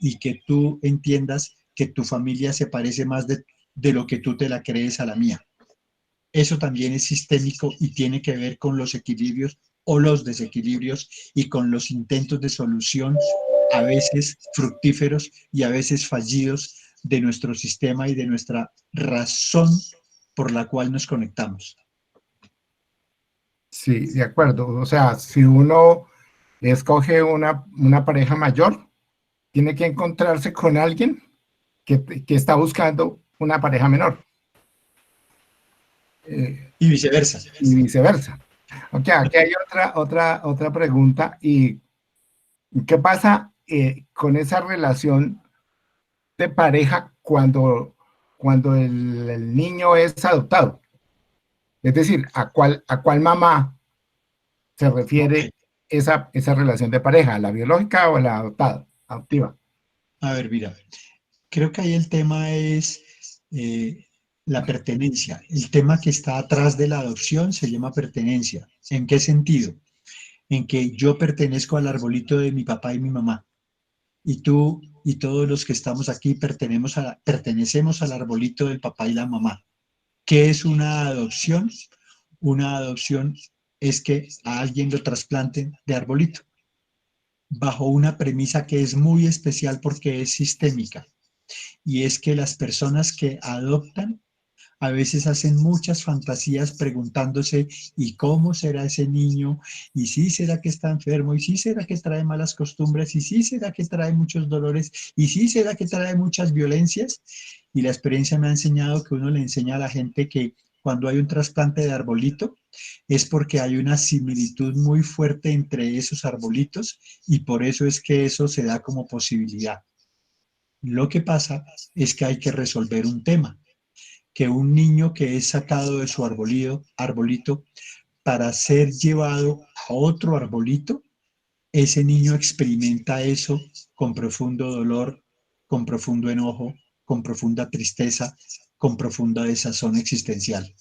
Speaker 3: y que tú entiendas que tu familia se parece más de lo que tú te la crees a la mía. Eso también es sistémico y tiene que ver con los equilibrios o los desequilibrios y con los intentos de solución, a veces fructíferos y a veces fallidos, de nuestro sistema y de nuestra razón por la cual nos conectamos.
Speaker 1: Sí, de acuerdo. O sea, si uno escoge una pareja mayor, tiene que encontrarse con alguien que está buscando una pareja menor.
Speaker 3: Y viceversa.
Speaker 1: Y viceversa. Ok, aquí hay otra pregunta. ¿Y qué pasa con esa relación de pareja cuando el niño es adoptado? Es decir, ¿a cuál mamá se refiere
Speaker 3: Okay.
Speaker 1: esa relación de pareja? ¿La biológica o la adoptiva?
Speaker 3: A ver, mira, creo que ahí el tema es la pertenencia. El tema que está atrás de la adopción se llama pertenencia. ¿En qué sentido? En que yo pertenezco al arbolito de mi papá y mi mamá. Y tú y todos los que estamos aquí pertenecemos al arbolito del papá y la mamá. ¿Qué es una adopción? Una adopción es que a alguien lo trasplanten de arbolito, bajo una premisa que es muy especial porque es sistémica. Y es que las personas que adoptan a veces hacen muchas fantasías preguntándose ¿y cómo será ese niño? ¿Y sí será que está enfermo? ¿Y sí será que trae malas costumbres? ¿Y sí será que trae muchos dolores? ¿Y sí será que trae muchas violencias? Y la experiencia me ha enseñado que uno le enseña a la gente que cuando hay un trasplante de arbolito es porque hay una similitud muy fuerte entre esos arbolitos y por eso es que eso se da como posibilidad. Lo que pasa es que hay que resolver un tema, que un niño que es sacado de su arbolito para ser llevado a otro arbolito, ese niño experimenta eso con profundo dolor, con profundo enojo, con profunda tristeza, con profunda desazón existencial.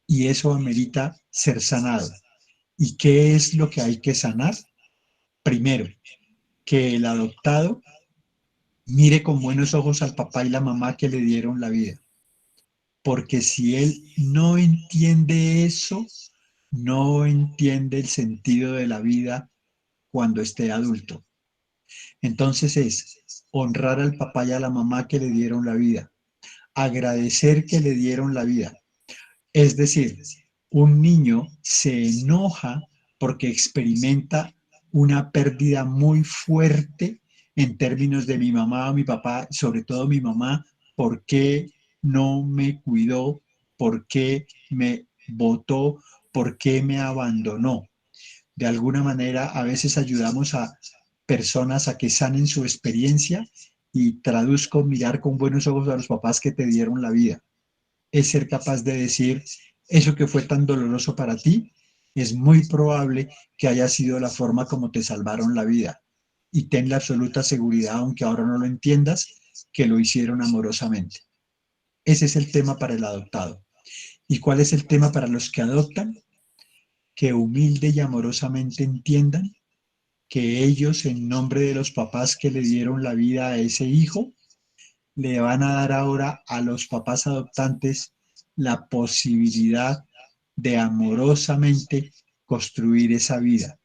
Speaker 3: Y eso amerita ser sanado. ¿Y qué es lo que hay que sanar? Primero, que el adoptado mire con buenos ojos al papá y la mamá que le dieron la vida. Porque si él no entiende eso, no entiende el sentido de la vida cuando esté adulto. Entonces es honrar al papá y a la mamá que le dieron la vida, agradecer que le dieron la vida. Es decir, un niño se enoja porque experimenta una pérdida muy fuerte en términos de mi mamá o mi papá, sobre todo mi mamá, ¿por qué no me cuidó? ¿Por qué me botó? ¿Por qué me abandonó? De alguna manera, a veces ayudamos a personas a que sanen su experiencia y traduzco mirar con buenos ojos a los papás que te dieron la vida. Es ser capaz de decir, eso que fue tan doloroso para ti, es muy probable que haya sido la forma como te salvaron la vida. Y ten la absoluta seguridad, aunque ahora no lo entiendas, que lo hicieron amorosamente. Ese es el tema para el adoptado. ¿Y cuál es el tema para los que adoptan? Que humilde y amorosamente entiendan que ellos, en nombre de los papás que le dieron la vida a ese hijo, le van a dar ahora a los papás adoptantes la posibilidad de amorosamente construir esa vida.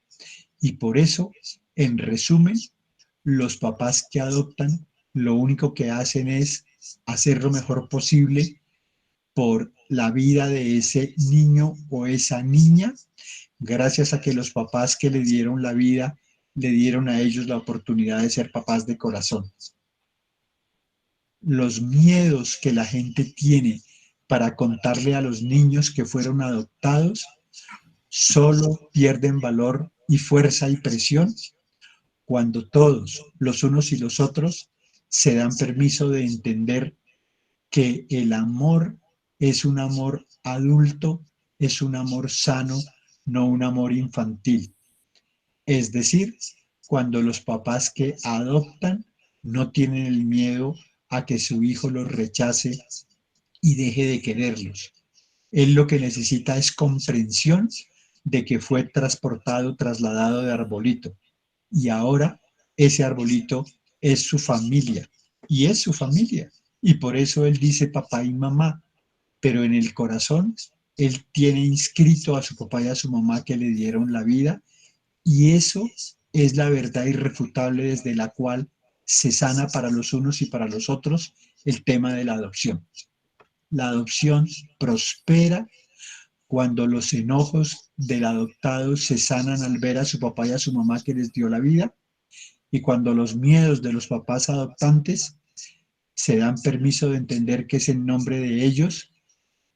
Speaker 3: Y por eso, en resumen, los papás que adoptan lo único que hacen es hacer lo mejor posible por la vida de ese niño o esa niña, gracias a que los papás que le dieron la vida le dieron a ellos la oportunidad de ser papás de corazón. Los miedos que la gente tiene para contarle a los niños que fueron adoptados solo pierden valor y fuerza y presión cuando todos, los unos y los otros, se dan permiso de entender que el amor es un amor adulto, es un amor sano, no un amor infantil. Es decir, cuando los papás que adoptan no tienen el miedo a que su hijo los rechace y deje de quererlos. Él lo que necesita es comprensión de que fue transportado, trasladado de arbolito. Y ahora ese arbolito es su familia. Y es su familia. Y por eso él dice papá y mamá. Pero en el corazón, él tiene inscrito a su papá y a su mamá que le dieron la vida. Y eso es la verdad irrefutable desde la cual se sana para los unos y para los otros el tema de la adopción. La adopción prospera cuando los enojos del adoptado se sanan al ver a su papá y a su mamá que les dio la vida, y cuando los miedos de los papás adoptantes se dan permiso de entender que es en nombre de ellos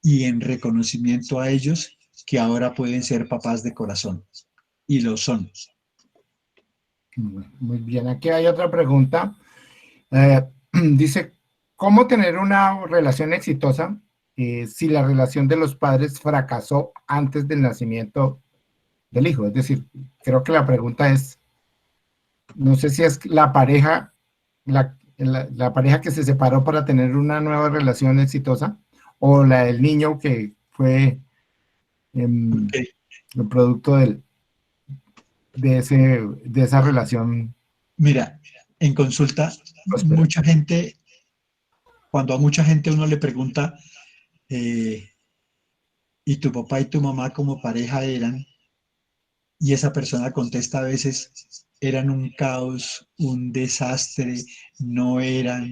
Speaker 3: y en reconocimiento a ellos que ahora pueden ser papás de corazón. Y lo son.
Speaker 1: Muy bien, aquí hay otra pregunta. Dice, ¿cómo tener una relación exitosa si la relación de los padres fracasó antes del nacimiento del hijo? Es decir, creo que la pregunta es, no sé si es la pareja, la pareja que se separó para tener una nueva relación exitosa o la del niño que fue el producto de esa relación.
Speaker 3: Mira, en consulta, mucha gente, cuando a mucha gente uno le pregunta, ¿y tu papá y tu mamá como pareja eran? Y esa persona contesta a veces, eran un caos, un desastre, no eran.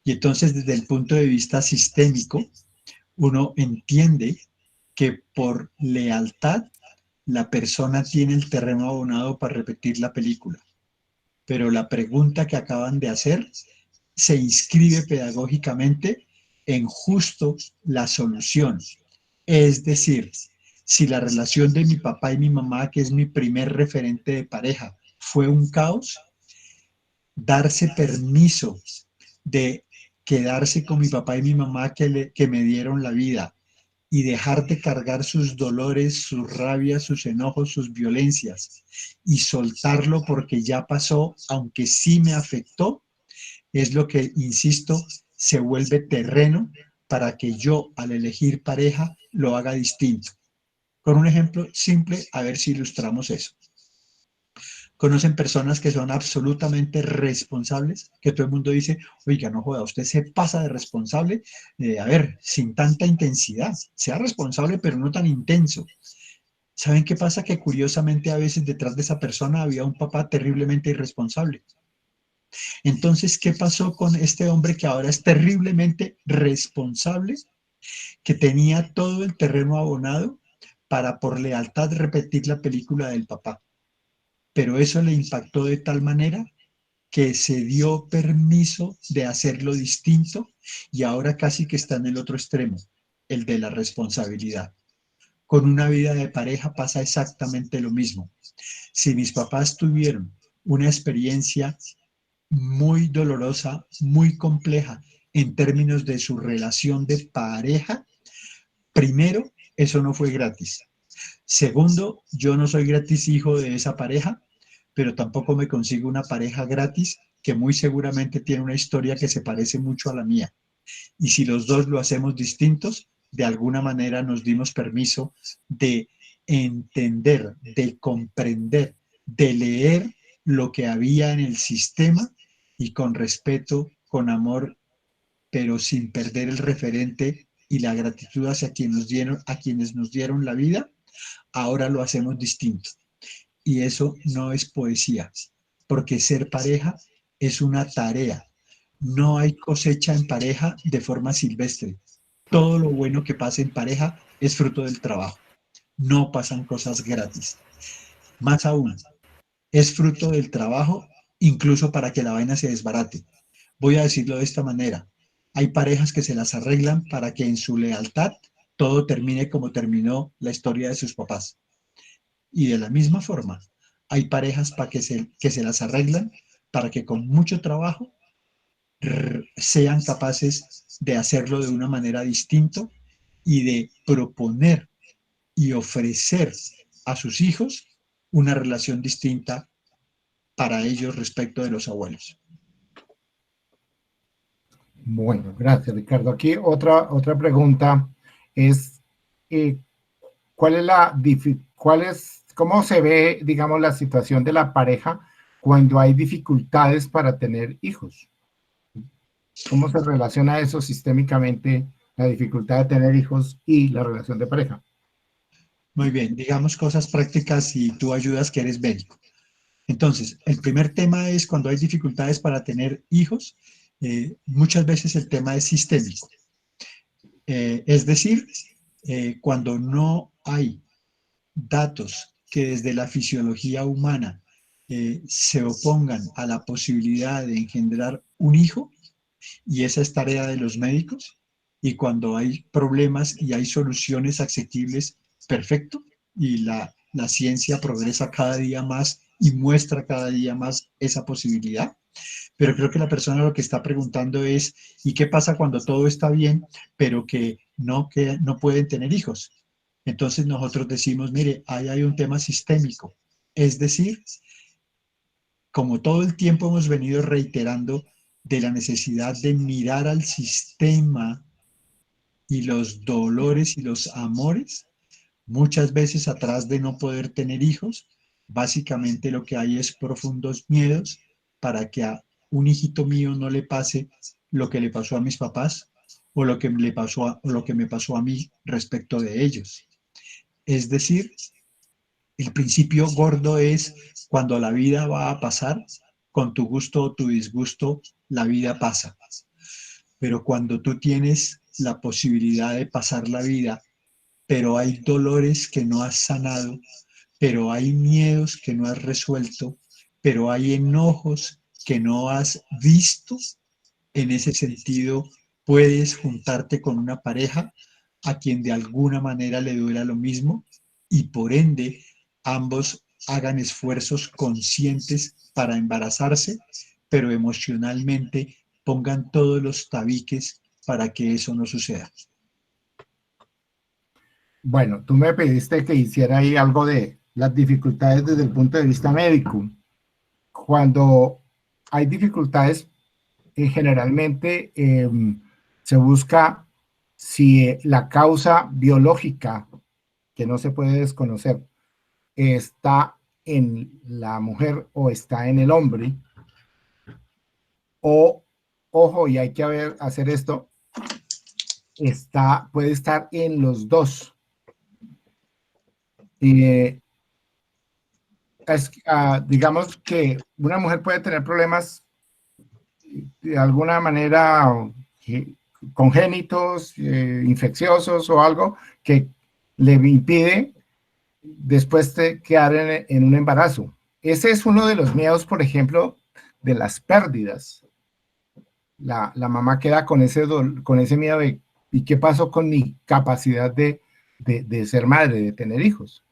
Speaker 3: Y entonces desde el punto de vista sistémico, uno entiende que por lealtad la persona tiene el terreno abonado para repetir la película. Pero la pregunta que acaban de hacer se inscribe pedagógicamente en justo la solución. Es decir, si la relación de mi papá y mi mamá, que es mi primer referente de pareja, fue un caos, darse permiso de quedarse con mi papá y mi mamá que me dieron la vida y dejar de cargar sus dolores, sus rabias, sus enojos, sus violencias y soltarlo porque ya pasó, aunque sí me afectó, es lo que, insisto, se vuelve terreno para que yo, al elegir pareja, lo haga distinto. Con un ejemplo simple, a ver si ilustramos eso. Conocen personas que son absolutamente responsables, que todo el mundo dice, oiga, no joda, usted se pasa de responsable, a ver, sin tanta intensidad, sea responsable, pero no tan intenso. ¿Saben qué pasa? Que curiosamente a veces detrás de esa persona había un papá terriblemente irresponsable. Entonces, ¿qué pasó con este hombre que ahora es terriblemente responsable, que tenía todo el terreno abonado para por lealtad repetir la película del papá? Pero eso le impactó de tal manera que se dio permiso de hacerlo distinto y ahora casi que está en el otro extremo, el de la responsabilidad. Con una vida de pareja pasa exactamente lo mismo. Si mis papás tuvieron una experiencia muy dolorosa, muy compleja en términos de su relación de pareja, primero, eso no fue gratis. Segundo, yo no soy gratis hijo de esa pareja, pero tampoco me consigo una pareja gratis que muy seguramente tiene una historia que se parece mucho a la mía. Y si los dos lo hacemos distintos, de alguna manera nos dimos permiso de entender, de comprender, de leer lo que había en el sistema y con respeto, con amor, pero sin perder el referente y la gratitud hacia quienes nos dieron la vida. Ahora lo hacemos distinto. Y eso no es poesía, porque ser pareja es una tarea. No hay cosecha en pareja de forma silvestre. Todo lo bueno que pasa en pareja es fruto del trabajo. No pasan cosas gratis. Más aún, es fruto del trabajo incluso para que la vaina se desbarate. Voy a decirlo de esta manera. Hay parejas que se las arreglan para que en su lealtad todo termine como terminó la historia de sus papás. Y de la misma forma, hay parejas que se las arreglan para que con mucho trabajo sean capaces de hacerlo de una manera distinta y de proponer y ofrecer a sus hijos una relación distinta para ellos respecto de los abuelos.
Speaker 1: Bueno, gracias, Ricardo. Aquí otra pregunta es, ¿cómo se ve, digamos, la situación de la pareja cuando hay dificultades para tener hijos? ¿Cómo se relaciona eso sistémicamente, la dificultad de tener hijos y la relación de pareja?
Speaker 3: Muy bien, digamos cosas prácticas y tú ayudas que eres médico. Entonces, el primer tema es cuando hay dificultades para tener hijos, muchas veces el tema es sistémico. Es decir, cuando no hay datos que desde la fisiología humana se opongan a la posibilidad de engendrar un hijo, y esa es tarea de los médicos, y cuando hay problemas y hay soluciones asequibles, perfecto, y la ciencia progresa cada día más y muestra cada día más esa posibilidad. Pero creo que la persona lo que está preguntando es, ¿y qué pasa cuando todo está bien, pero que no pueden tener hijos? Entonces nosotros decimos, mire, ahí hay un tema sistémico. Es decir, como todo el tiempo hemos venido reiterando de la necesidad de mirar al sistema y los dolores y los amores, muchas veces atrás de no poder tener hijos, básicamente lo que hay es profundos miedos para que a un hijito mío no le pase lo que le pasó a mis papás o lo que me pasó a mí respecto de ellos. Es decir, el principio gordo es cuando la vida va a pasar, con tu gusto o tu disgusto, la vida pasa. Pero cuando tú tienes la posibilidad de pasar la vida, pero hay dolores que no has sanado, pero hay miedos que no has resuelto, pero hay enojos que no has visto, en ese sentido puedes juntarte con una pareja a quien de alguna manera le duela lo mismo y por ende ambos hagan esfuerzos conscientes para embarazarse, pero emocionalmente pongan todos los tabiques para que eso no suceda.
Speaker 1: Bueno, tú me pediste que hiciera ahí algo de las dificultades desde el punto de vista médico. Cuando hay dificultades, generalmente se busca si la causa biológica, que no se puede desconocer, está en la mujer o está en el hombre, o, ojo, y hay que hacer esto, puede estar en los dos. Digamos que una mujer puede tener problemas de alguna manera congénitos, infecciosos o algo que le impide después de quedar en un embarazo. Ese es uno de los miedos, por ejemplo, de las pérdidas. La mamá queda con ese miedo de ¿y qué pasó con mi capacidad de ser madre, de tener hijos?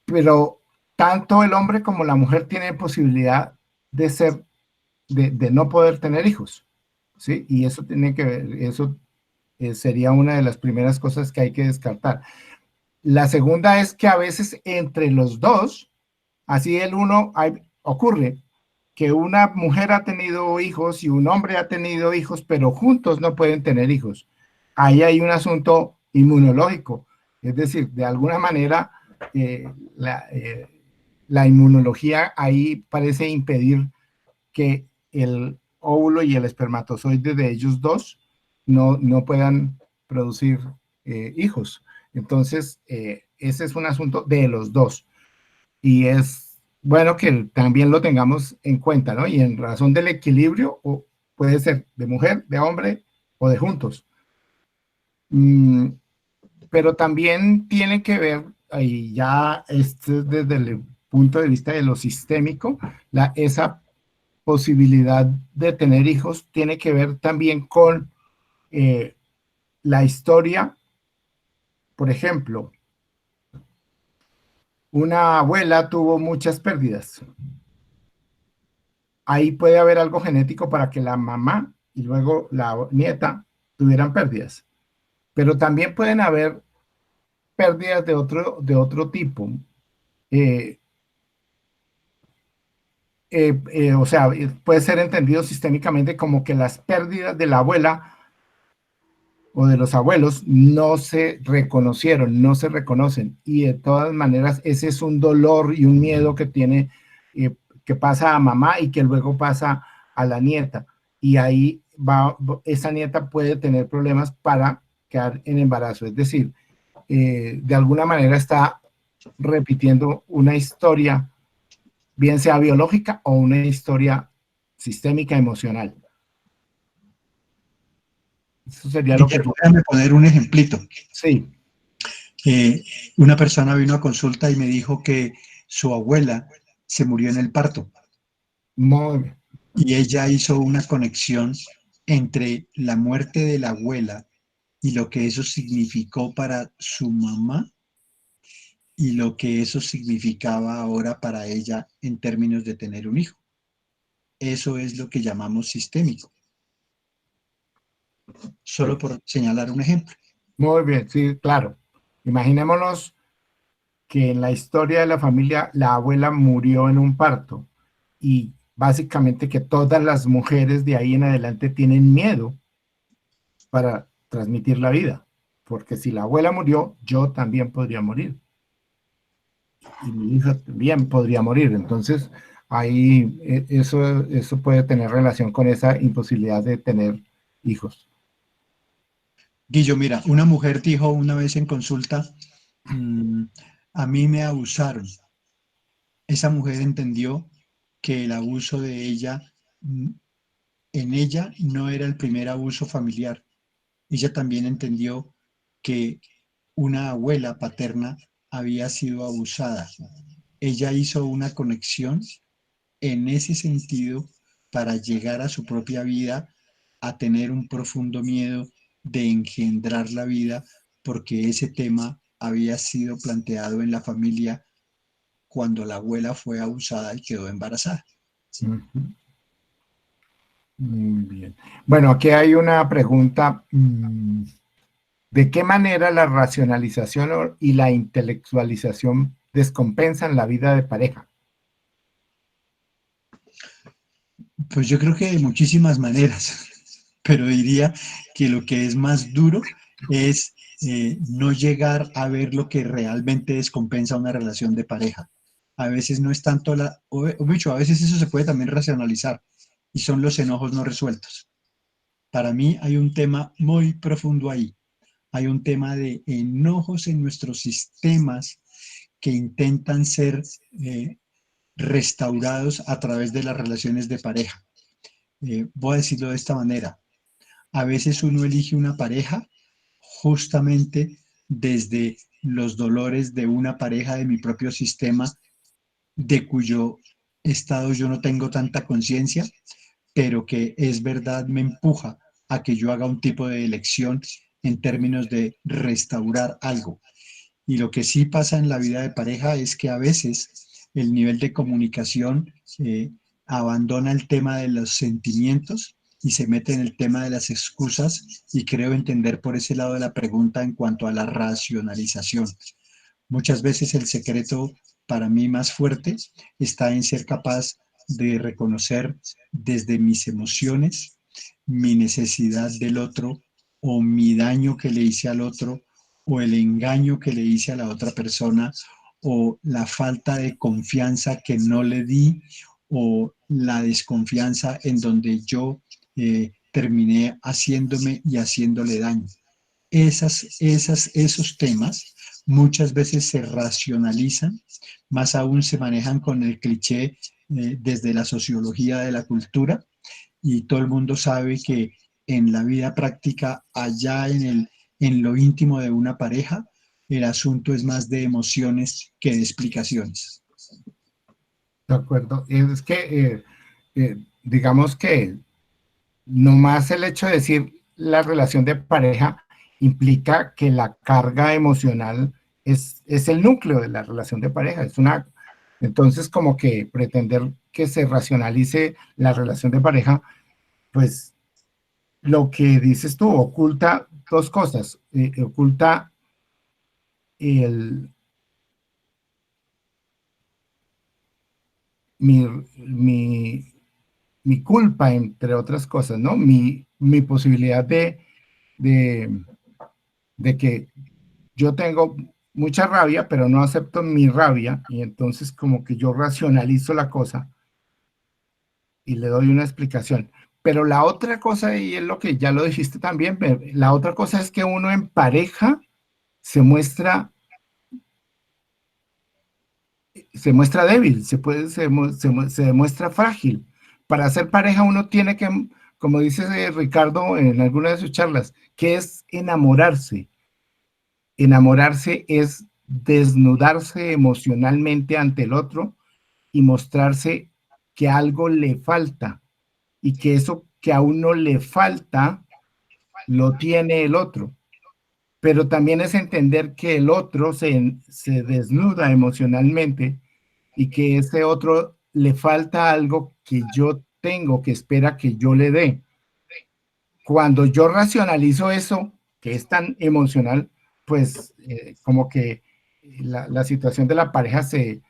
Speaker 1: Pero tanto el hombre como la mujer tienen posibilidad de ser, de no poder tener hijos, ¿sí? Y eso tiene que ver, eso sería una de las primeras cosas que hay que descartar. La segunda es que a veces entre los dos, así ocurre que una mujer ha tenido hijos y un hombre ha tenido hijos, pero juntos no pueden tener hijos. Ahí hay un asunto inmunológico, es decir, de alguna manera la inmunología ahí parece impedir que el óvulo y el espermatozoide de ellos dos no puedan producir hijos. Entonces, ese es un asunto de los dos. Y es bueno que también lo tengamos en cuenta, ¿no? Y en razón del equilibrio, o puede ser de mujer, de hombre o de juntos. Pero también tiene que ver, y ya desde el punto de vista de lo sistémico, esa posibilidad de tener hijos tiene que ver también con la historia. Por ejemplo, una abuela tuvo muchas pérdidas. Ahí puede haber algo genético para que la mamá y luego la nieta tuvieran pérdidas. Pero también pueden haber pérdidas de otro tipo. O sea, puede ser entendido sistémicamente como que las pérdidas de la abuela o de los abuelos no se reconocieron, no se reconocen. Y de todas maneras, ese es un dolor y un miedo que tiene, que pasa a mamá y que luego pasa a la nieta. Y ahí esa nieta puede tener problemas para quedar en embarazo. Es decir, de alguna manera está repitiendo una historia, bien sea biológica o una historia sistémica emocional. Eso sería lo que...
Speaker 3: Déjame poner un ejemplito.
Speaker 1: Sí.
Speaker 3: Una persona vino a consulta y me dijo que su abuela se murió en el parto.
Speaker 1: Muy bien.
Speaker 3: Y ella hizo una conexión entre la muerte de la abuela y lo que eso significó para su mamá y lo que eso significaba ahora para ella en términos de tener un hijo. Eso es lo que llamamos sistémico. Solo por señalar un ejemplo.
Speaker 1: Muy bien, sí, claro. Imaginémonos que en la historia de la familia la abuela murió en un parto y básicamente que todas las mujeres de ahí en adelante tienen miedo para transmitir la vida, porque si la abuela murió, yo también podría morir y mi hija también podría morir. Entonces ahí eso puede tener relación con esa imposibilidad de tener hijos.
Speaker 3: Guillo, mira, una mujer dijo una vez en consulta, a mí me abusaron. Esa mujer entendió que el abuso de ella, en ella no era el primer abuso familiar. Ella también entendió que una abuela paterna había sido abusada. Ella hizo una conexión en ese sentido para llegar a su propia vida, a tener un profundo miedo de engendrar la vida, porque ese tema había sido planteado en la familia cuando la abuela fue abusada y quedó embarazada.
Speaker 1: Muy bien. Bueno, aquí hay una pregunta. ¿De qué manera la racionalización y la intelectualización descompensan la vida de pareja?
Speaker 3: Pues yo creo que de muchísimas maneras, pero diría que lo que es más duro es no llegar a ver lo que realmente descompensa una relación de pareja. A veces no es tanto a veces eso se puede también racionalizar y son los enojos no resueltos. Para mí hay un tema muy profundo ahí. Hay un tema de enojos en nuestros sistemas que intentan ser restaurados a través de las relaciones de pareja. Voy a decirlo de esta manera. A veces uno elige una pareja justamente desde los dolores de una pareja de mi propio sistema, de cuyo estado yo no tengo tanta conciencia, pero que es verdad me empuja a que yo haga un tipo de elección en términos de restaurar algo. Y lo que sí pasa en la vida de pareja es que a veces el nivel de comunicación abandona el tema de los sentimientos y se mete en el tema de las excusas, y creo entender por ese lado de la pregunta en cuanto a la racionalización. Muchas veces el secreto para mí más fuerte está en ser capaz de reconocer desde mis emociones mi necesidad del otro, o mi daño que le hice al otro, o el engaño que le hice a la otra persona, o la falta de confianza que no le di, o la desconfianza en donde yo terminé haciéndome y haciéndole daño. Esos temas muchas veces se racionalizan, más aún se manejan con el cliché desde la sociología de la cultura, y todo el mundo sabe que en la vida práctica, allá en lo íntimo de una pareja, el asunto es más de emociones que de explicaciones.
Speaker 1: De acuerdo. Es que, digamos que nomás el hecho de decir la relación de pareja implica que la carga emocional es el núcleo de la relación de pareja. Entonces, como que pretender que se racionalice la relación de pareja, pues lo que dices tú oculta dos cosas. Oculta mi culpa, entre otras cosas, ¿no? Mi posibilidad de que yo tengo mucha rabia, pero no acepto mi rabia, y entonces como que yo racionalizo la cosa y le doy una explicación. Pero la otra cosa, y es lo que ya lo dijiste también, la otra cosa es que uno en pareja se muestra débil, se demuestra frágil. Para ser pareja uno tiene que, como dice Ricardo en alguna de sus charlas, que es enamorarse. Enamorarse es desnudarse emocionalmente ante el otro y mostrarse que algo le falta, y que eso que a uno le falta lo tiene el otro. Pero también es entender que el otro se desnuda emocionalmente, y que ese otro le falta algo que yo tengo, que espera que yo le dé. Cuando yo racionalizo eso, que es tan emocional, pues como que la situación de la pareja se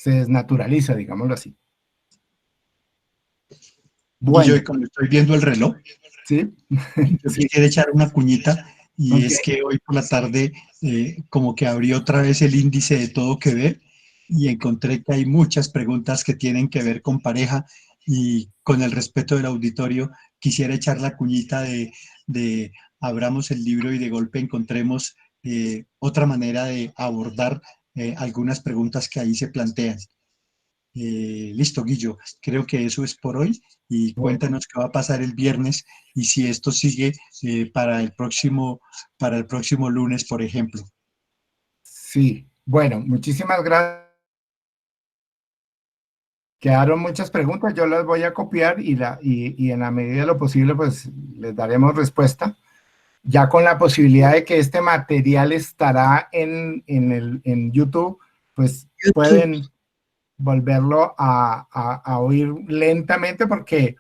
Speaker 1: desnaturaliza, digámoslo así.
Speaker 3: Bueno. Y yo, cuando estoy viendo el reloj,
Speaker 1: ¿sí?
Speaker 3: Yo quisiera echar una cuñita, y es que hoy por la tarde como que abrí otra vez el índice de Todo Que Ver, y encontré que hay muchas preguntas que tienen que ver con pareja, y con el respeto del auditorio quisiera echar la cuñita de abramos el libro y de golpe encontremos otra manera de abordar algunas preguntas que ahí se plantean. Listo, Guillo, creo que eso es por hoy, y cuéntanos qué va a pasar el viernes, y si esto sigue para el próximo lunes, por ejemplo.
Speaker 1: Sí, bueno, muchísimas gracias. Quedaron muchas preguntas, yo las voy a copiar y en la medida de lo posible pues les daremos respuesta, ya con la posibilidad de que este material estará en YouTube, pues pueden volverlo a oír lentamente, porque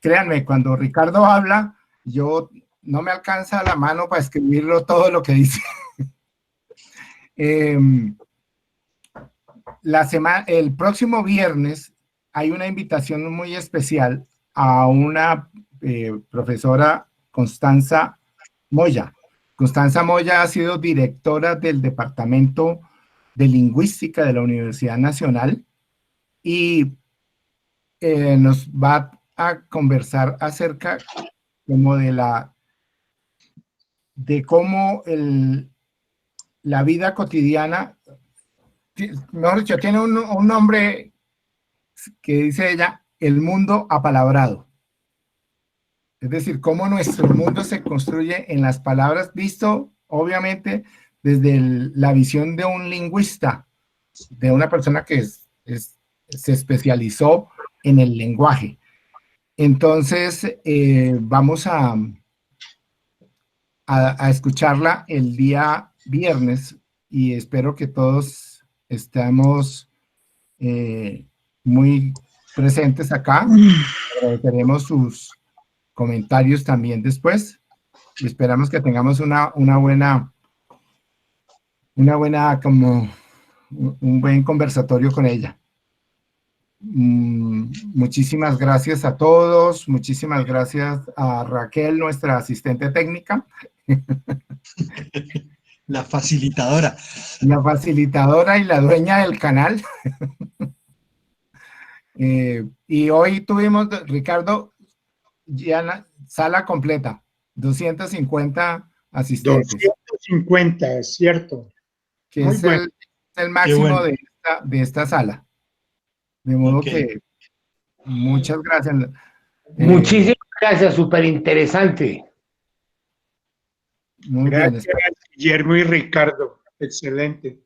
Speaker 1: créanme, cuando Ricardo habla, yo no me alcanza la mano para escribirlo todo lo que dice. El próximo viernes hay una invitación muy especial a una profesora, Constanza Moya. Constanza Moya ha sido directora del Departamento de Lingüística de la Universidad Nacional, y nos va a conversar acerca como de cómo la vida cotidiana, mejor dicho, tiene un nombre que dice ella, el mundo apalabrado. Es decir, cómo nuestro mundo se construye en las palabras, visto obviamente desde la visión de un lingüista, de una persona que se especializó en el lenguaje. Entonces, vamos a escucharla el día viernes, y espero que todos estemos muy presentes acá. Agradeceremos sus comentarios también después y esperamos que tengamos una buena, como un buen conversatorio con ella. Muchísimas gracias a todos, muchísimas gracias a Raquel, nuestra asistente técnica.
Speaker 3: La facilitadora.
Speaker 1: La facilitadora y la dueña del canal. Y hoy tuvimos, Ricardo, ya sala completa, 250 asistentes.
Speaker 9: 250, es cierto.
Speaker 1: Que
Speaker 9: Muy
Speaker 1: es
Speaker 9: bueno.
Speaker 1: el máximo
Speaker 3: bueno.
Speaker 1: de esta sala. De modo
Speaker 3: Ok.
Speaker 1: que muchas gracias.
Speaker 6: Muchísimas gracias, súper interesante.
Speaker 1: Muy bien.
Speaker 9: Gracias, Guillermo y Ricardo. Excelente.